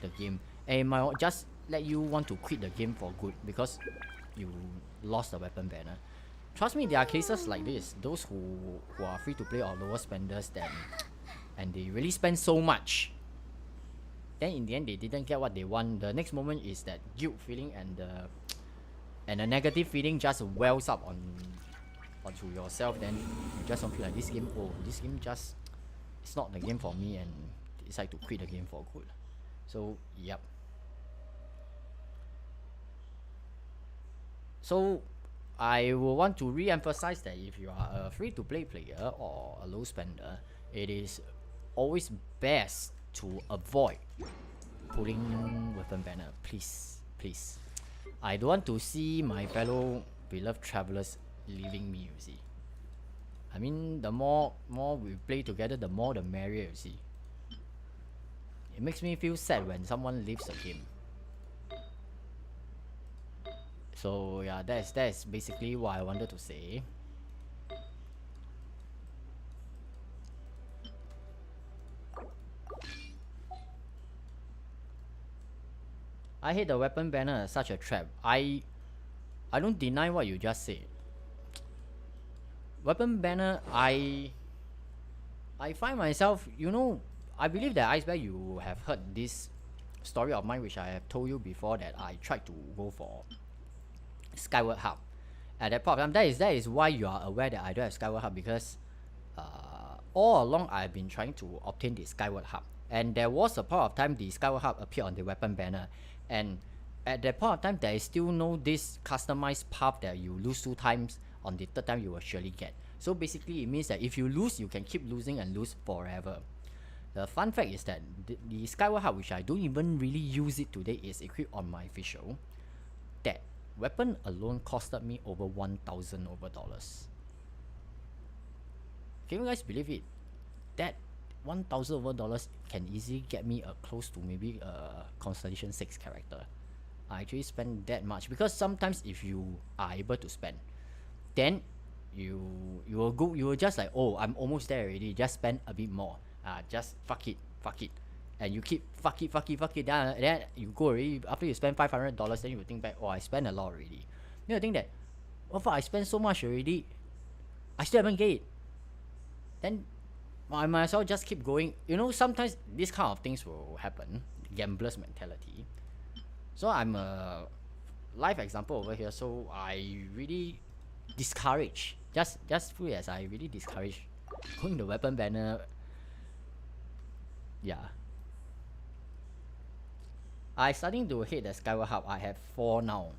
Speaker 1: the game, and it might just let you want to quit the game for good because you lost the weapon banner. Trust me, there are cases like this, those who are free to play or lower spenders and they really spend so much, then in the end they didn't get what they want. The next moment is that guilt feeling and the negative feeling just wells up onto yourself. Then you just don't feel like this game just, it's not the game for me, and decide to quit the game for good. So yep. So I will want to re-emphasize that if you are a free-to-play player or a low spender, it is always best to avoid pulling weapon banner. Please. I don't want to see my fellow beloved travelers leaving me, you see. I mean, the more we play together, the more the merrier, you see. It makes me feel sad when someone leaves the game. So yeah, that's basically what I wanted to say. I hate the weapon banner as such a trap. I don't deny what you just said. Weapon banner, I find myself, you know, I believe that Iceberg, you have heard this story of mine which I have told you before, that I tried to go for Skyward Hub. At that point of time, that is why you are aware that I don't have Skyward Hub, because all along I've been trying to obtain the Skyward Hub. And there was a point of time the Skyward Hub appeared on the weapon banner. And at that point of time, there is still no this customized path that you lose 2 times, on the 3rd time you will surely get. So basically it means that if you lose, you can keep losing and lose forever. The fun fact is that the Skyward Hub, which I don't even really use it today, is equipped on my official. That weapon alone costed me over $1,000 over dollars. Can you guys believe it? That $1,000 over dollars can easily get me a close to maybe a Constellation 6 character. I actually spend that much because sometimes if you are able to spend, then you will just like, oh, I'm almost there already, just spend a bit more. Just fuck it, and you keep fuck it down. Then you go already. After you spend $500, then you will think back, oh, I spent a lot already. Then you think that, oh fuck, I spent so much already, I still haven't get it. Then I might as well just keep going. You know, sometimes these kind of things will happen. Gambler's mentality. So I'm a live example over here. So I really discourage, just feel as I really discourage going the weapon banner. Yeah, I starting to hate the Skyward Hub. I have 4 now.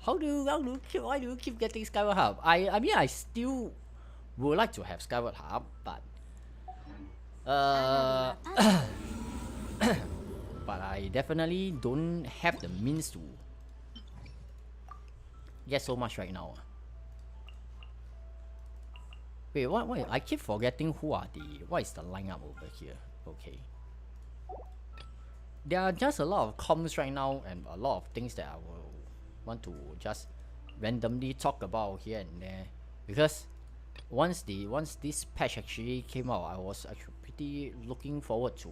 Speaker 1: Why do you keep getting Skyward Hub? I mean, I still would like to have Skyward Hub, but but I definitely don't have the means to get so much right now. Wait, what? I keep forgetting what is the lineup over here. Okay. There are just a lot of comms right now and a lot of things that I will want to just randomly talk about here and there, because once this patch actually came out, I was actually pretty looking forward to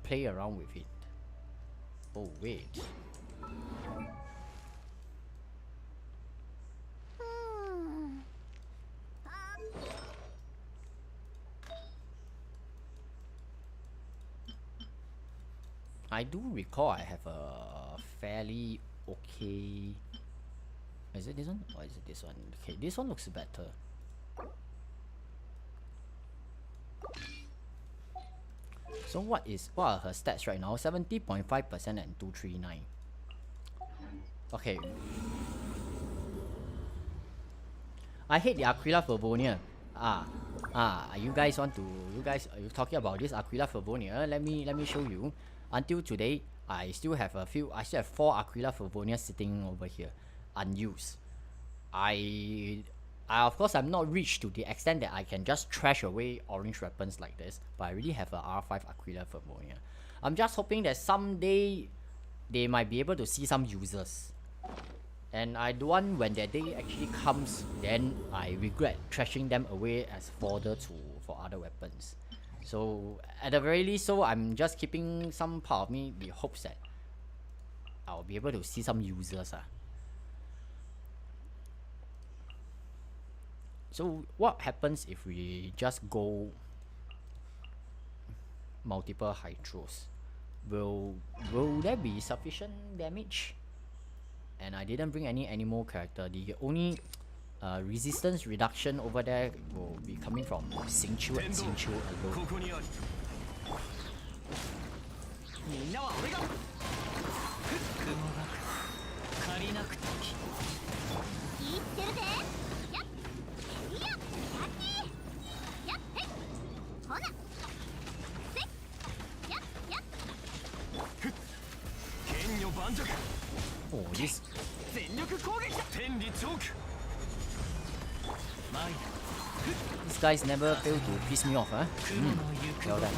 Speaker 1: play around with it. Oh wait. I do recall I have a fairly okay. Is it this one or is it this one? Okay, this one looks better. So what are her stats right now? 70.5% and 239. Okay. I hate the Aquila Fervonia. You guys are you talking about this Aquila Fervonia? Let me show you. Until today, I still have 4 Aquila Fervonia sitting over here, unused. I of course I'm not rich to the extent that I can just trash away orange weapons like this, but I really have a R5 Aquila Fervonia. I'm just hoping that someday they might be able to see some users. And I don't want when that day actually comes, then I regret trashing them away as fodder for other weapons. So at the very least, I'm just keeping some part of me the hopes that I'll be able to see some users. So what happens if we just go multiple hydros? Will there be sufficient damage? And I didn't bring any animal character. The only resistance reduction over there will be coming from Xingqiu and Xingqiu alone. Oh, this guys never fail to piss me off, huh? Well done.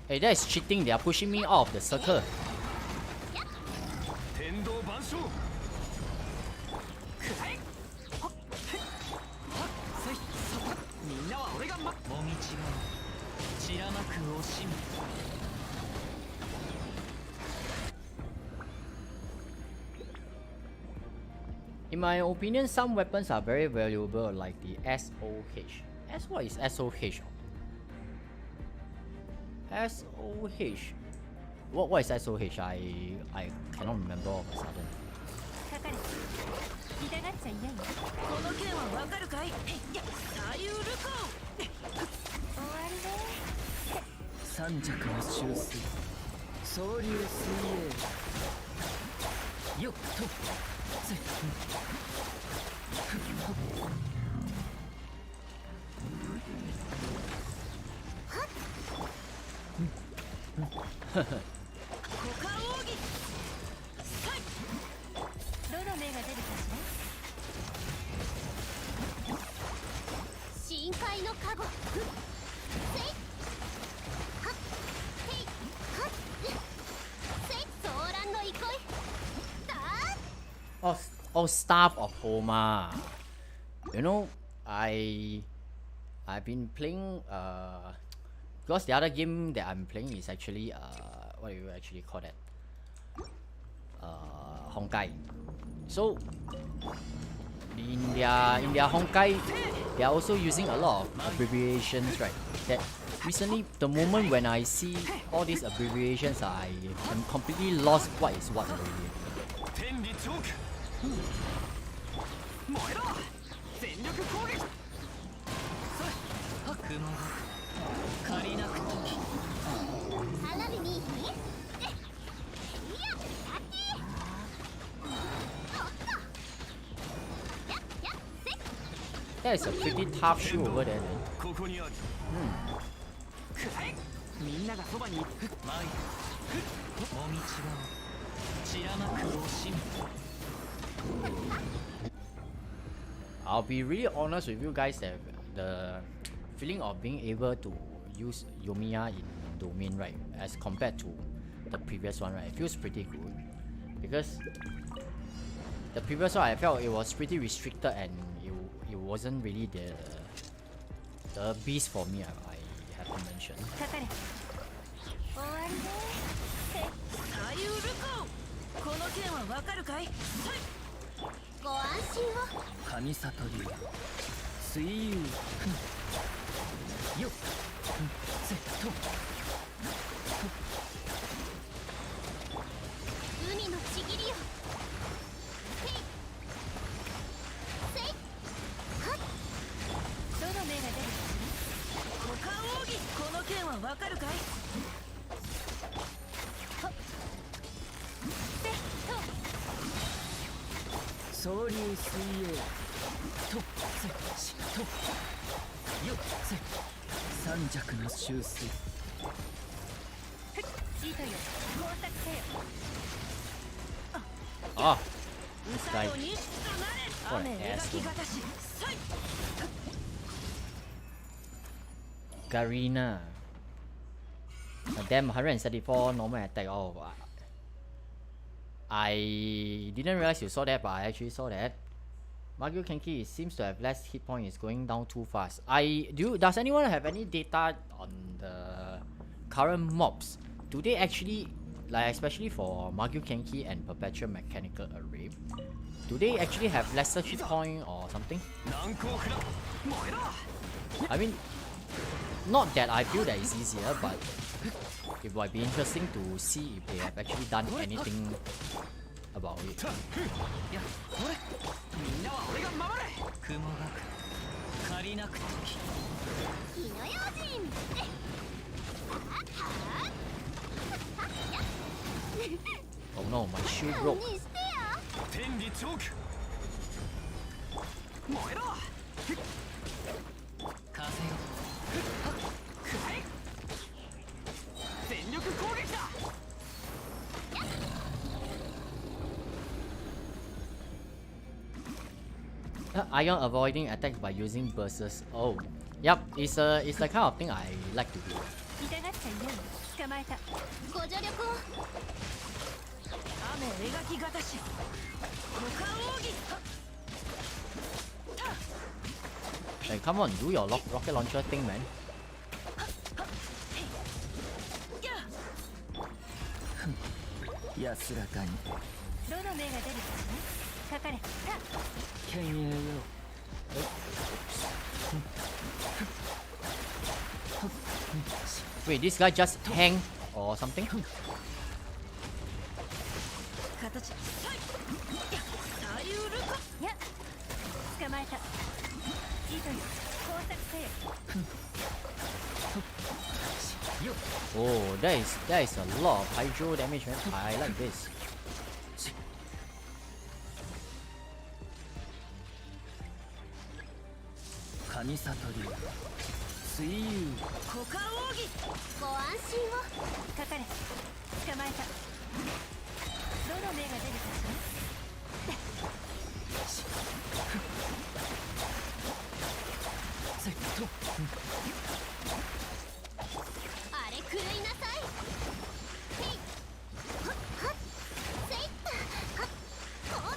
Speaker 1: Hey, that is cheating. They are pushing me out of the circle. In my opinion, some weapons are very valuable, like the SOH. What is SOH? SOH. What is SOH? I cannot remember all of a sudden. Oh, Staff of Homa. You know, I've been playing because the other game that I'm playing is actually what do you actually call that? Honkai. So in their Honkai, they are also using a lot of abbreviations, right? That recently, the moment when I see all these abbreviations, I am completely lost what is what already. That is a pretty tough shoe over there, man. I'll be really honest with you guys that the feeling of being able to use Yomiya in domain, right, as compared to the previous one, right, it feels pretty good. Because the previous one I felt it was pretty restricted and it wasn't really the beast for me, I have to mention.
Speaker 3: かかれ終わりね左右ルコこの件はわかるかいご安心を
Speaker 2: 神里流水遊よっせっと
Speaker 3: 海のちぎりよへいせいはっどの目が出る股間奥義この件はわかるかいはっせっと
Speaker 2: 総流水泳とせしとよっせ三尺の修正
Speaker 3: シートよ工作せよ
Speaker 1: Ah, this guy.
Speaker 3: 雨
Speaker 1: What
Speaker 3: 描
Speaker 1: an
Speaker 3: き
Speaker 1: asshole.
Speaker 3: がたしさい
Speaker 1: Garena. Damn, 174 normal attack. Oh, I didn't realize you saw that, but I actually saw that. Magyu Kenki seems to have less hit point. Is going down too fast. Does anyone have any data on the current mobs? Do they actually, like especially for Magyu Kenki and Perpetual Mechanical Array, do they actually have lesser hit point or something? I mean, not that I feel that it's easier, but it might be interesting to see if they have actually done anything about it.
Speaker 2: やほれみんなは俺が守れ雲がく借りなくとき
Speaker 3: 火の用心
Speaker 1: Oh no, my shoe broke.
Speaker 3: にしてよ
Speaker 2: 天理チョーク燃えろ風よくらえ全力攻撃だ
Speaker 1: Ion avoiding attacks by using bursts. Oh, yep, it's the kind of thing I like to do.
Speaker 3: 痛がっちゃいない捕まえたご助力を雨描きがたし股間奥義
Speaker 1: Hey, come on, do your rocket launcher thing, man.
Speaker 2: 安らかに
Speaker 3: どの目が出るかかかれ
Speaker 2: 剣栄よ
Speaker 1: Wait, this guy just hang or something?
Speaker 3: 形左右ルコや捕まえたシートに工作せよ
Speaker 1: Oh, that is a lot of hydro damage, man. I like this.
Speaker 2: 神里流水遊
Speaker 3: 股間奥義ご安心をかかれ捕まえたどの目が出る
Speaker 2: セット
Speaker 3: あれ狂いなさいへいはっはっせいはっほっ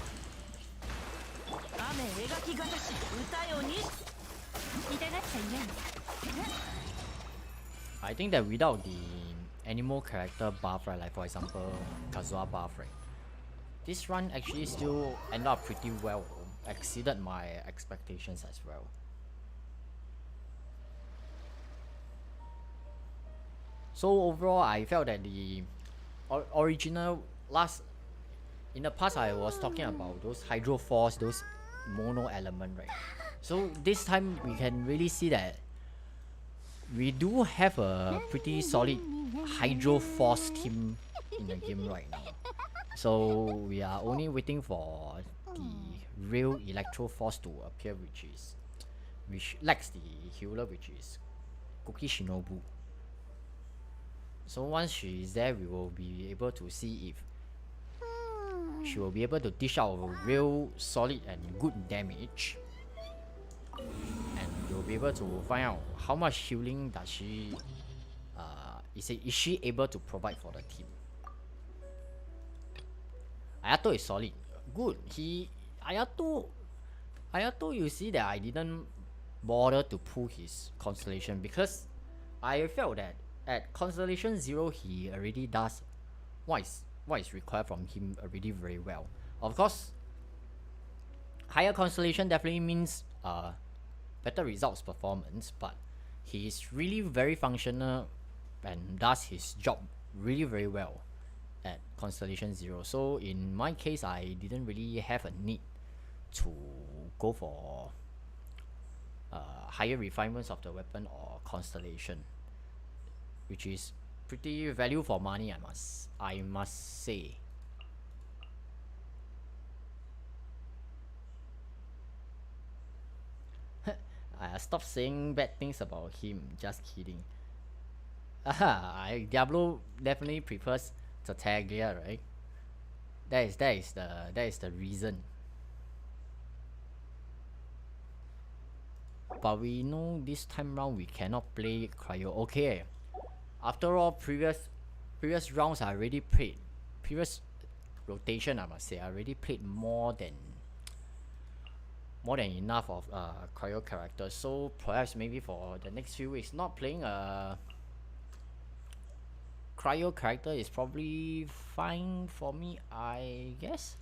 Speaker 3: 雨描きがたし歌よに痛がっちゃいない
Speaker 1: I think that without the animal character buff, right, like for example Kazuha buff, right, this run actually still ended up pretty well, exceeded my expectations as well. So overall, I felt that the original in the past I was talking about those Hydro Force, those mono element, right? So this time we can really see that we do have a pretty solid Hydro Force team in the game right now. So we are only waiting for the real Electro Force to appear, which lacks the healer, which is Koki Shinobu. So once she is there, we will be able to see if she will be able to dish out a real solid and good damage, and we'll be able to find out how much healing does she is she able to provide for the team. Ayato is solid. Good. Ayato, you see that I didn't bother to pull his Constellation because I felt that at Constellation 0 he already does what is required from him already very well. Of course, higher Constellation definitely means better results performance, but he is really very functional and does his job really very well at Constellation 0. So in my case, I didn't really have a need to go for higher refinements of the weapon or Constellation, which is pretty value for money, I must say. Stop saying bad things about him. Just kidding. Diablo definitely prefers Tartaglia, right? That is the reason. But we know this time round we cannot play Cryo. Okay. After all, previous rounds I already played. Previous rotation, I must say, I already played more than enough of Cryo characters. So perhaps maybe for the next few weeks, not playing a Cryo character is probably fine for me, I guess.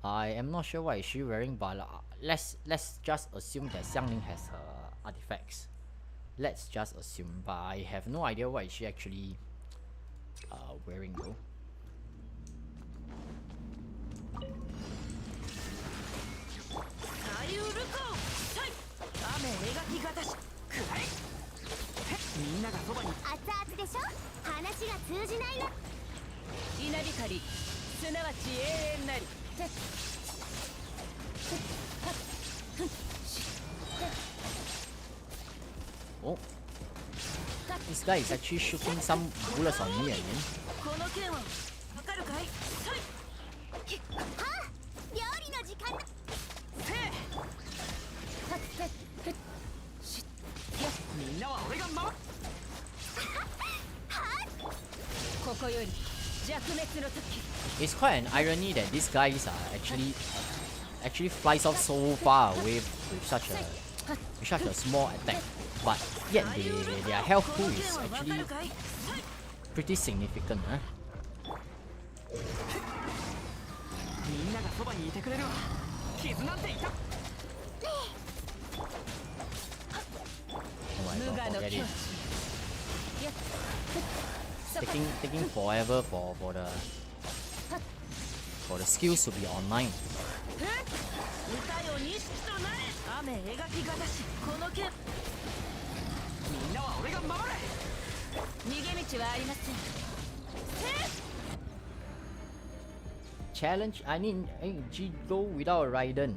Speaker 1: I am not sure what is she wearing, but let's just assume that Xiangling has her artifacts. Let's just assume, but I have no idea what is she actually wearing though. Oh, this guy is actually shooting some bullets on me again. It's quite an irony that these guys are actually flies off so far away with such a small attack, but yet their health pool is actually pretty significant, huh? Oh my god, forget it. Taking forever for the skills to be online. Challenge, I need go without Raiden.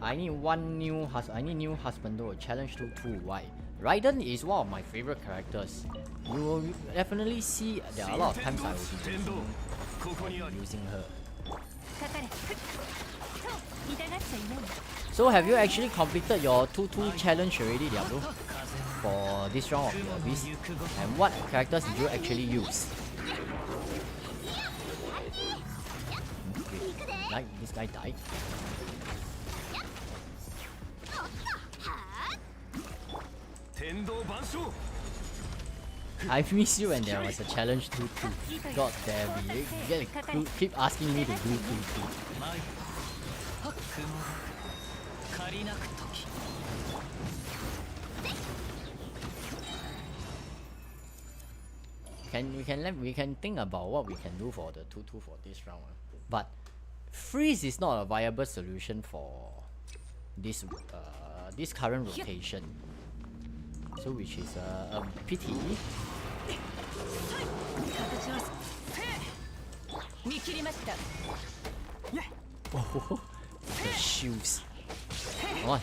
Speaker 1: I need new Husbando. Challenge 2-2. Why? Raiden is one of my favorite characters. You will definitely see there are a lot of times I will be using her. So have you actually completed your 2-2 challenge already, Diablo? For this round of the Abyss? And what characters did you actually use? Like, this guy died. I miss you when there was a challenge 2-2. God damn it. You keep asking me to do 2-2. We can think about what we can do for the 2-2 for this round. But freeze is not a viable solution for this current rotation. So which is a pity. Oh, the shoes. What?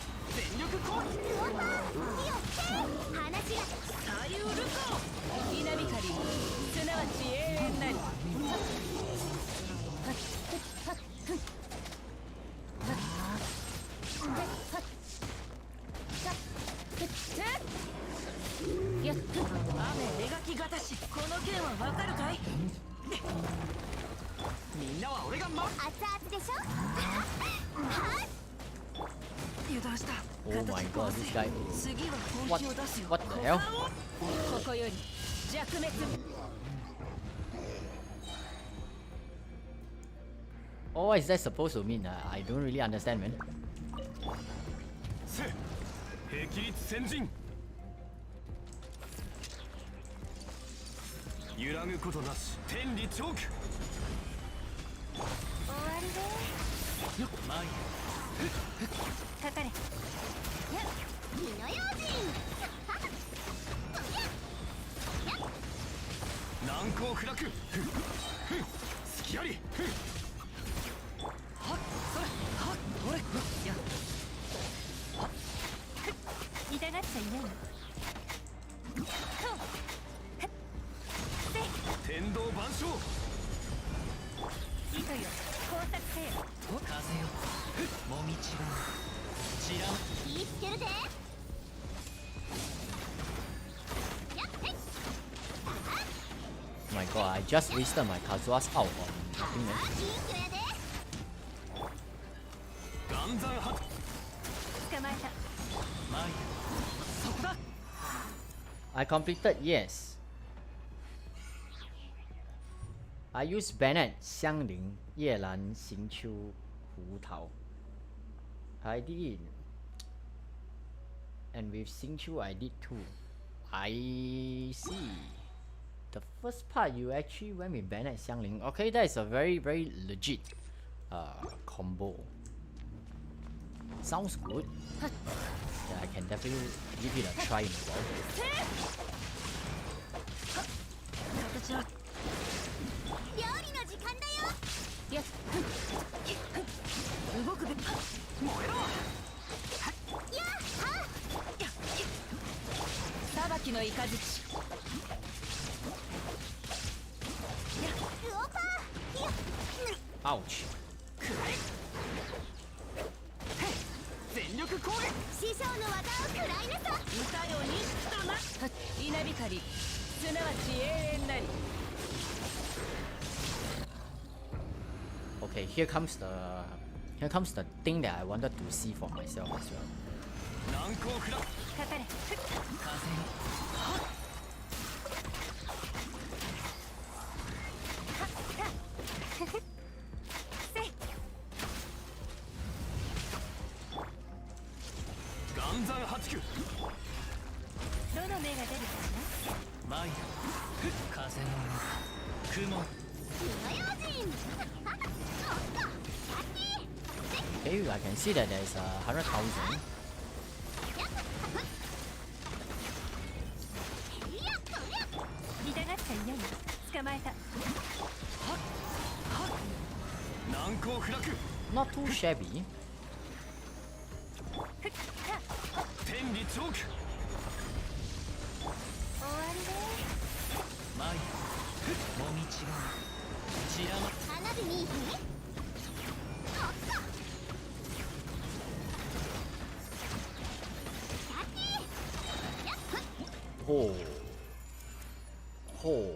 Speaker 2: みんなは俺が
Speaker 3: 熱々でしょ油断した
Speaker 1: Oh my god, this guy.
Speaker 3: 次は
Speaker 1: What?
Speaker 3: 本気を出すよ
Speaker 1: What the hell?
Speaker 3: ここより弱滅
Speaker 1: Oh, what is that supposed to mean? I don't really understand, man.
Speaker 2: せ霹靂先陣揺らぐことなし天理チョーク
Speaker 3: 終わりで
Speaker 2: よっ前
Speaker 3: かかれ火の用心
Speaker 2: 難攻不落隙ありはっそれはっ俺や
Speaker 3: 痛がっちゃいないの
Speaker 2: 天道万象
Speaker 3: 糸よ工作せよ
Speaker 2: 風よもみちが散らん
Speaker 3: 気ぃつけるぜ
Speaker 1: Oh my god, I just wasted my Kazuha's out on nothing, man.
Speaker 2: 岩山発
Speaker 3: 捕まえた
Speaker 2: 前そこだ
Speaker 1: I completed, yes. I used Bennett, Xiangling, Yelan, Xingqiu, Hu Tao. I did. And with Xingqiu, I did too. I see. The first part, you actually went with Bennett, Xiangling. Okay, that is a very, very legit combo. Sounds good. Yeah, I can definitely give it a try in a while.
Speaker 3: 形は料理の時間だよよし動くべ燃えろやっは裁きの雷ウオパー
Speaker 1: Ouch.
Speaker 2: 全力攻撃
Speaker 3: 師匠の技を食らいなさ歌よにとな稲光すなわち永遠なり
Speaker 1: Okay, here comes the thing that I wanted to see for myself as well.
Speaker 2: 難攻不落
Speaker 3: かかれ
Speaker 2: 風よ岩山八九
Speaker 3: どの目が出るか
Speaker 2: 前風の雲
Speaker 1: Okay, I can see that there is 100,000.
Speaker 3: 痛がっちゃいないよ捕まえた
Speaker 2: 難攻不落
Speaker 1: Not too shabby.
Speaker 2: 天理チョーク
Speaker 3: 終わりで
Speaker 2: 前もみちが散らま
Speaker 3: 花火に
Speaker 1: Oh. Oh.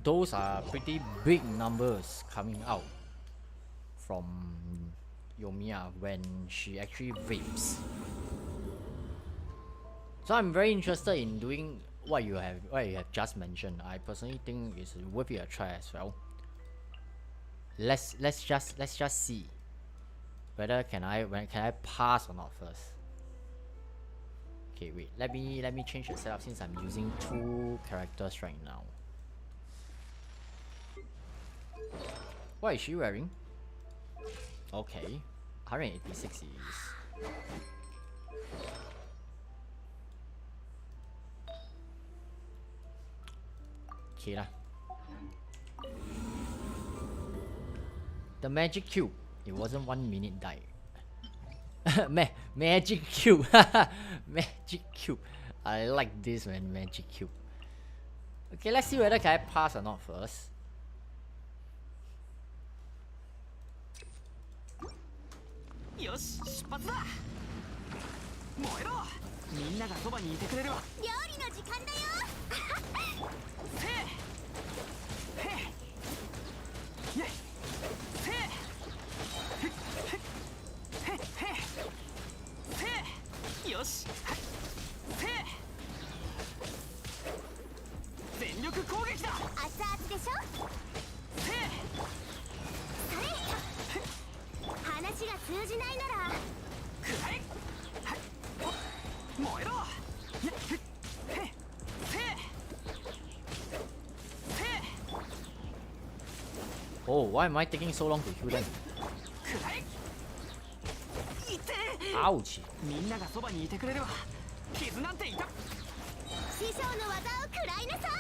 Speaker 1: Those are pretty big numbers coming out from Yomiya when she actually vapes. So I'm very interested in doing what you have just mentioned. I personally think it's worth it a try as well. Let's just see whether can I pass or not first. Okay, wait. Let me change the setup since I'm using 2 characters right now. What is she wearing? Okay, 186 is. Okay lah. The magic cube. It wasn't 1 minute die. Magic cube. Magic cube. I like this, man. Magic cube. Okay, let's see whether can I pass or not first.
Speaker 2: Yoshi, 出発だ燃えろみんながそばにいてくれるわ
Speaker 3: 料理の時間だよ
Speaker 2: 力攻撃だ。
Speaker 3: 熱々でしょ。
Speaker 2: せい
Speaker 3: それ話が通じないなら
Speaker 2: くらえ。はい燃えろ。やっへっせいせい
Speaker 1: Oh, why am I taking so long to heal them?
Speaker 2: くらえ。いて
Speaker 1: Ouch!
Speaker 2: みんながそばにいてくれるわ。傷なんていた。
Speaker 3: 師匠の技を食らいなさい。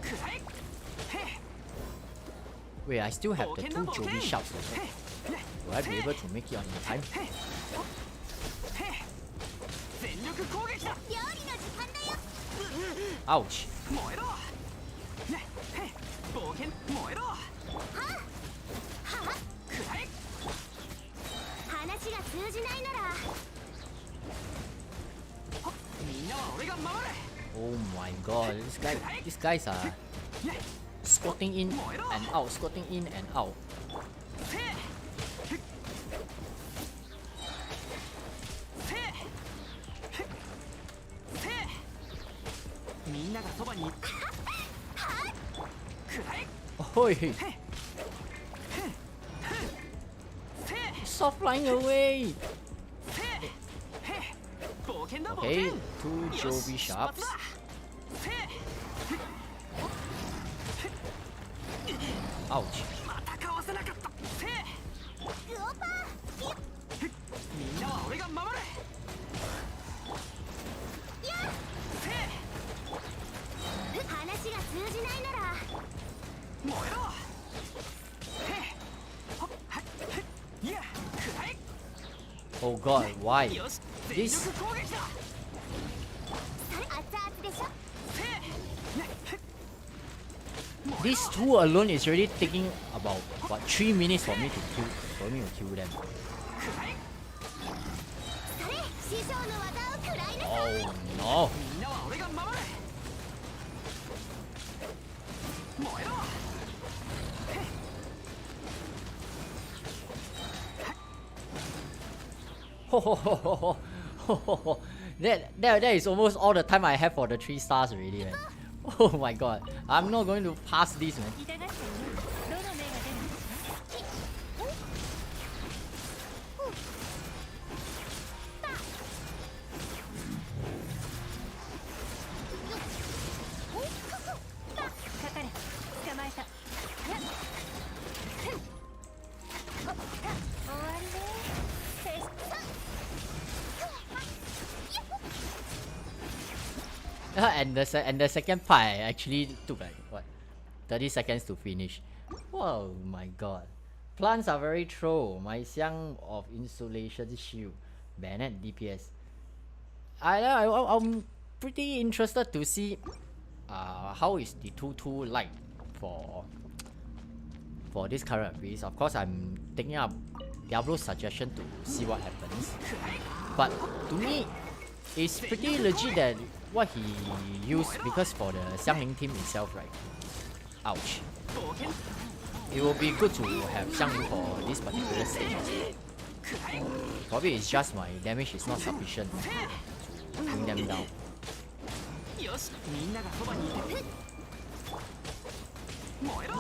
Speaker 2: くらえ。へ
Speaker 1: Wait, I still have the 2 Jovi shots. Will I be able to make it on time?
Speaker 2: へ全力攻撃だ。
Speaker 3: 料理の時間だよ。
Speaker 1: Ouch!
Speaker 2: 燃えろ。ねへ冒険燃えろ。
Speaker 3: はあ
Speaker 2: くらえ。
Speaker 3: 話が通じないなら
Speaker 2: みんなは俺が守れ。
Speaker 1: Oh my god, these guys are
Speaker 2: ね
Speaker 1: squatting in and out, squatting in and out.
Speaker 2: せいせいせいみんながそばにくらえ。
Speaker 1: Oi!
Speaker 2: せい
Speaker 1: Stop flying away!
Speaker 2: 冒険だ冒
Speaker 1: Okay,
Speaker 2: 険。
Speaker 1: 2 Jovi shots.
Speaker 2: せい
Speaker 1: Ouch!
Speaker 2: またかわせなかった。せい
Speaker 3: グオパー
Speaker 2: みんなは俺が守れ。せい
Speaker 3: 話が通じないなら
Speaker 2: 燃えろ。へほっはっへいやくらえ。
Speaker 1: Oh god, why?
Speaker 2: よし全
Speaker 1: This
Speaker 2: 力攻撃だ。
Speaker 3: 熱々でしょ。
Speaker 2: せいねへ
Speaker 1: These two alone is already taking about what 3 minutes for me to kill them.
Speaker 2: くらえ。
Speaker 3: それ師匠の技を食らいなさい。
Speaker 1: Oh no!
Speaker 2: みんなは俺が守れ。燃えろ。
Speaker 1: That is almost all the time I have for the 3 stars already, man. Oh my god, I'm not going to pass this, man.
Speaker 3: 痛がっている。どの目が出るかかれ。捕まえた。終わりね。
Speaker 1: And the second part I actually took like what 30 seconds to finish. Oh my god. Plants are very troll. My Xiang of Insulation Shield. Bennett DPS. I'm pretty interested to see how is the 2-2 like for this current release. Of course I'm taking up Diablo's suggestion to see what happens. But to me it's pretty legit that what he used, because for the Xiangling team itself, right? Ouch. It will be good to have Xiangling for this particular stage. Probably it's just my damage is not sufficient to bring them down.
Speaker 2: よしみんながそばにいて。燃えろ。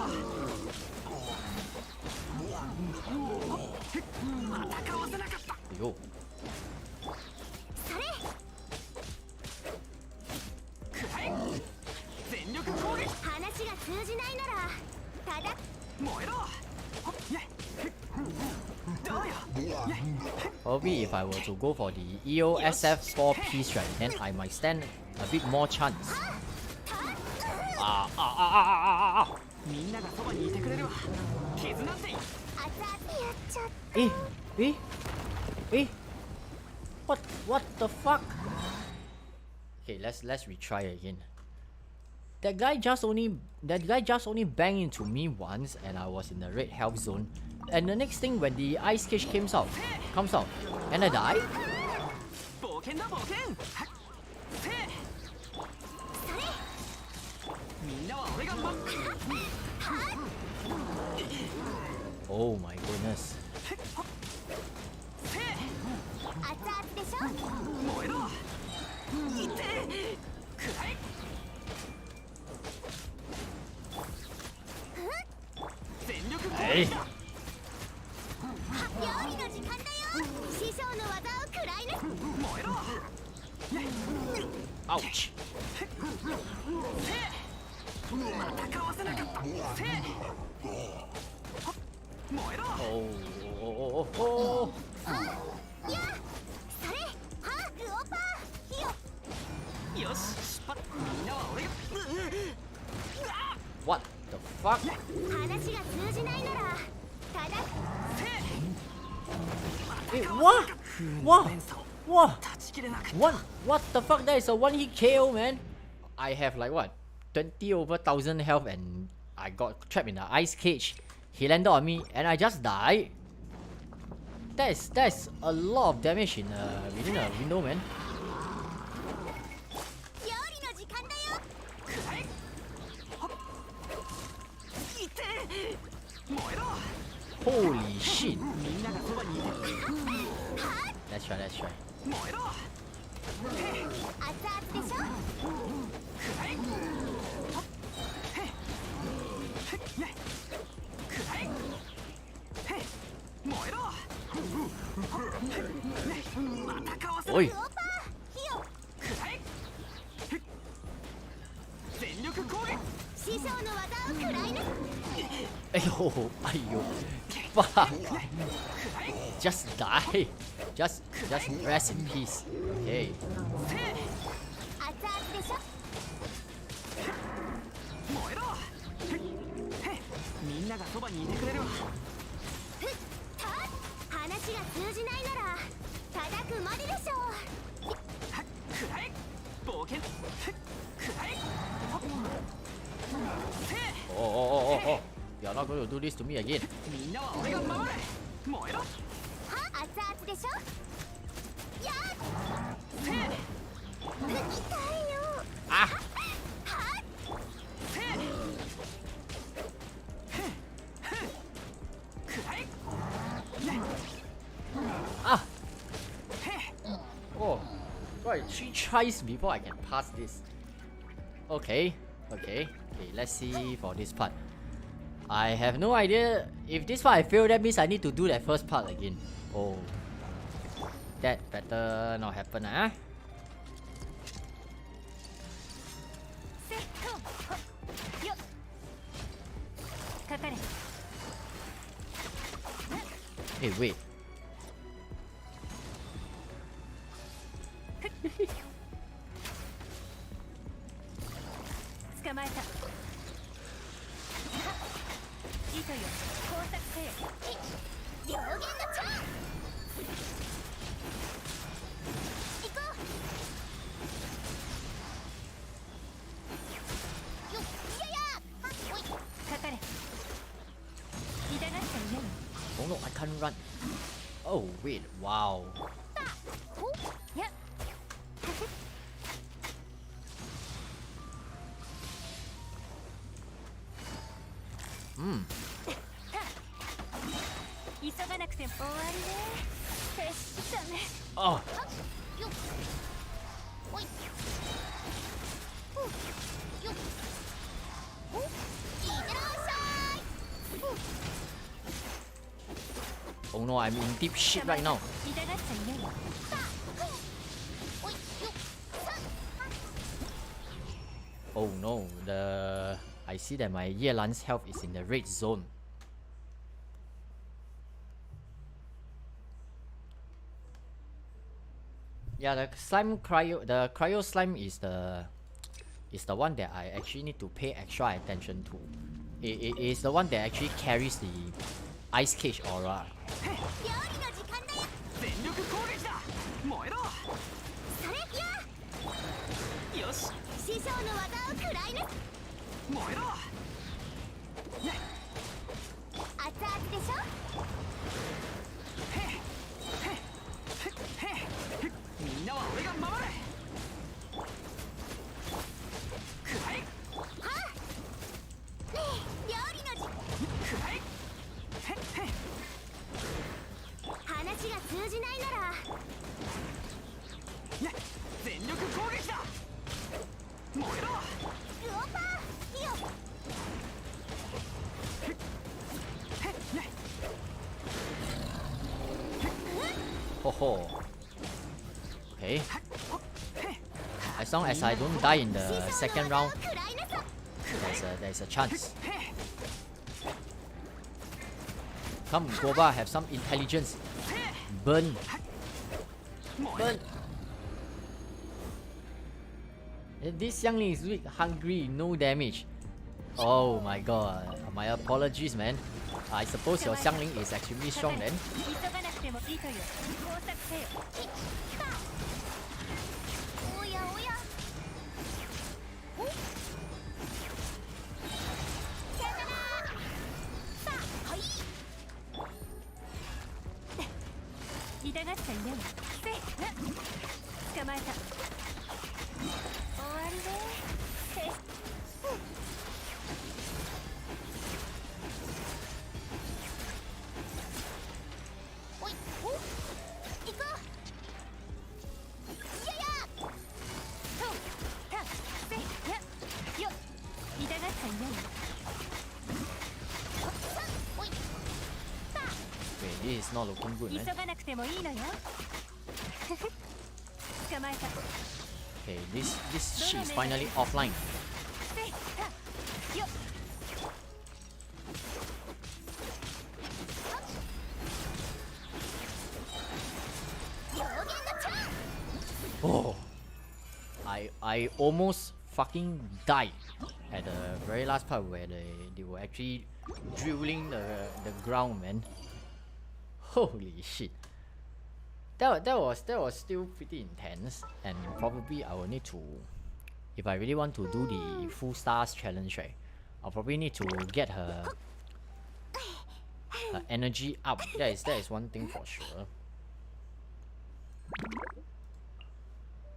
Speaker 2: またかわせなかった。
Speaker 1: Yo.
Speaker 3: それ
Speaker 2: くらえ。全力攻撃。
Speaker 3: 話が通じないならただ
Speaker 2: 燃えろ。ほっやどうよ。
Speaker 1: Probably if I were to go for the EOSF 4 piece, right, then I might stand a bit more chance.
Speaker 2: みんながそばにいてくれるわ。傷なんてい。
Speaker 3: 熱々やっちゃっ
Speaker 1: Eh? What the fuck? Okay, let's retry again. That guy just only banged into me once and I was in the red health zone. And the next thing when the ice cage comes out and I die?
Speaker 2: 冒険だ冒険。はっせい。みんなは俺が守る。
Speaker 1: Oh my goodness.
Speaker 2: せい。
Speaker 3: 熱々でしょ。
Speaker 2: 燃えろ。いてくらえ。
Speaker 1: Hey.
Speaker 3: 料理の時間だよ。師匠の技を食らいな。
Speaker 2: 燃えろ。
Speaker 1: Ouch.
Speaker 2: 戦わせなかった。せ燃えろ。
Speaker 1: Oh, oh, oh, oh.
Speaker 3: いや、それ、ハーグオパー、火よ。
Speaker 2: よし、出発。みんなは俺が。
Speaker 1: What the fuck?
Speaker 3: 話が通じないなら、ただ。
Speaker 1: Wait, what? What? What?
Speaker 2: 断ち切れなかった。
Speaker 1: What the fuck? That is a one hit KO, man. I have like what? 20 over 1000 health and I got trapped in the ice cage. He landed on me and I just died. That's a lot of damage in within a window, man.
Speaker 3: 料理の時間だよ。
Speaker 2: いてえ。燃えろ。
Speaker 1: Holy shit.
Speaker 2: みんながそばにいる。
Speaker 1: Let's try, let's try.
Speaker 2: 燃えろ。
Speaker 3: 熱々でしょ。
Speaker 2: 燃えろ。戦わせ
Speaker 1: Oi.
Speaker 3: オパー、火よ。
Speaker 2: 全力攻撃。
Speaker 3: 師匠の技を食らいな。
Speaker 1: Ayo, ayo. Fuck. Just die. Just rest in peace. Okay.
Speaker 3: 熱々でしょ。
Speaker 2: 燃えろ。みんながそばにいてくれるわ。
Speaker 3: ふっ、た話が通じないなら叩くまででしょう。
Speaker 2: くらえ。冒険。くらえ。
Speaker 1: Oh, oh, oh, oh, oh. You're not going to do this to me again.
Speaker 2: みんなは俺が守れ。燃えろ。
Speaker 3: は熱々でしょ。やっ、痛いよ。
Speaker 1: Ah.
Speaker 2: くらえ。
Speaker 1: Ah. Oh. Right, 3 tries before I can pass this. Okay. Okay. Okay, let's see for this part. I have no idea. If this part I fail, that means I need to do that first part again. Oh. That better not happen, huh?
Speaker 3: せっとよっ、かかれ。
Speaker 1: Hey, wait.
Speaker 3: 捕まえた。糸よ、工作せよ。両弦のチャン。行こう。よっ、いやや。おい、かかれ。痛がったら嫌よ。
Speaker 1: Oh no, I can't run. Oh, wait. Wow.
Speaker 3: ほや。
Speaker 1: Hmm.
Speaker 3: 急がなくても終わりね。撤したね。
Speaker 1: Oh.
Speaker 3: よっ、おい、ふう、よっ、お、いってらっしゃい。ふう、
Speaker 1: Oh no, I'm in deep shit right now.
Speaker 3: 痛がっちゃいないよ。さあ、ふう、おい、よっ、さあ。
Speaker 1: Oh no, I see that my Yelan's health is in the red zone. Yeah, the cryo slime is the one that I actually need to pay extra attention to. It is the one that actually carries the ice cage aura.
Speaker 3: 料理の時間だよ。
Speaker 2: 全力攻撃だ。燃えろ。
Speaker 3: それ、や。
Speaker 2: よし。
Speaker 3: 師匠の技を食らいな。
Speaker 2: 燃えろ。
Speaker 3: 熱々でしょ。
Speaker 2: みんなは俺が守れ。くらえ。
Speaker 3: はあ。ねえ、料理の時。
Speaker 2: くらえ。
Speaker 3: 話が通じないなら。
Speaker 2: 全力攻撃だ。燃えろ。
Speaker 3: グオパー、火よ。
Speaker 1: Ho ho. Okay. As long as I don't die in the second round, there's a chance. Come, Goba, have some intelligence. Burn. Burn. This youngling is weak, hungry, no damage. Oh my god. My apologies, man. I suppose your youngling is extremely strong then.
Speaker 3: 急がなくてもいいとよ。工作せよ。おやおや。お。さよなら。さあ、はい。痛がっちゃいない。せい。捕まえた。終わりね。へ。おい、お。行こう。やや。と、た、せい、や、よ。痛がっちゃいない。さ、おい。さあ。
Speaker 1: Wait, this is not looking good,
Speaker 3: 急
Speaker 1: man.
Speaker 3: がなくてもいいのよ。捕まえた。
Speaker 1: Okay, this shit is finally offline.
Speaker 3: せい、た、よ。上限のチャン。
Speaker 1: Oh, I almost fucking died at the very last part where they were actually drilling the ground, man. Holy shit. That was still pretty intense, and probably I will need to, if I really want to do the full stars challenge, right, I'll probably need to get her energy up. That is one thing for sure.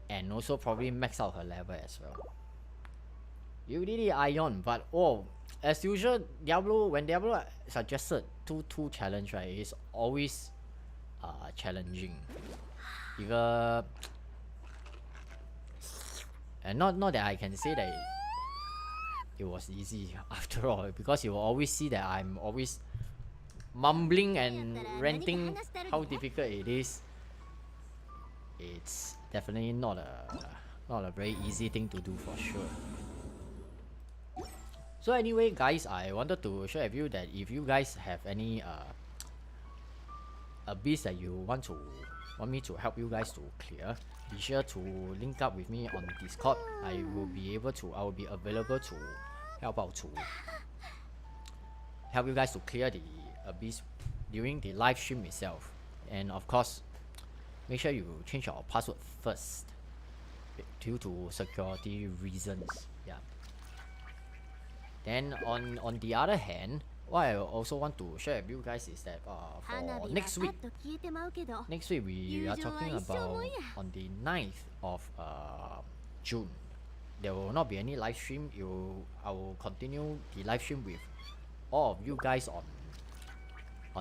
Speaker 1: And also probably max out her level as well. You did it, Ion, but oh, as usual, when Diablo suggested 2-2 challenge, right, it's always challenging. Either, and not that I can say that it was easy after all, because you will always see that I'm always mumbling and ranting how difficult it is. It's definitely not a very easy thing to do for sure. So anyway, guys, I wanted to share with you that if you guys have any abyss that you want me to help you guys to clear, be sure to link up with me on Discord. I will be available to help out to help you guys to clear the abyss during the live stream itself. And of course, make sure you change your password first due to security reasons. Yeah. Then on the other hand, what I also want to share with you guys is that for next week we are talking about on the 9th of June. There will not be any live stream. I will continue the live stream with all of you guys on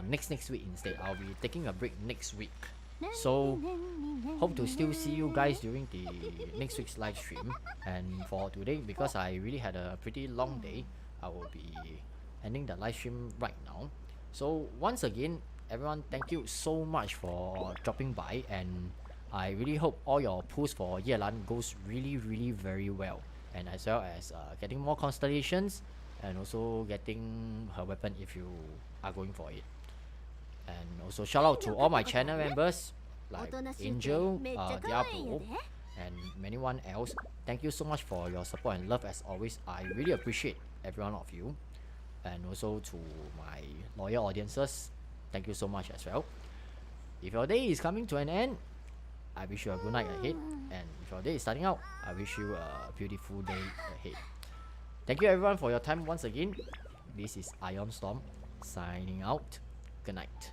Speaker 1: next week instead. I'll be taking a break next week. So hope to still see you guys during the next week's live stream. And for today, because I really had a pretty long day, I will be ending the live stream right now. So once again, everyone, thank you so much for dropping by, and I really hope all your pulls for Yelan goes really very well, and as well as getting more constellations and also getting her weapon if you are going for it. And also shout out to all my channel members like Angel, Diablo, and many one else. Thank you so much for your support and love as always. I really appreciate every one of you. And also to my loyal audiences, thank you so much as well. If your day is coming to an end, I wish you a good night ahead. And if your day is starting out, I wish you a beautiful day ahead. Thank you everyone for your time once again. This is IonStorm signing out. Good night.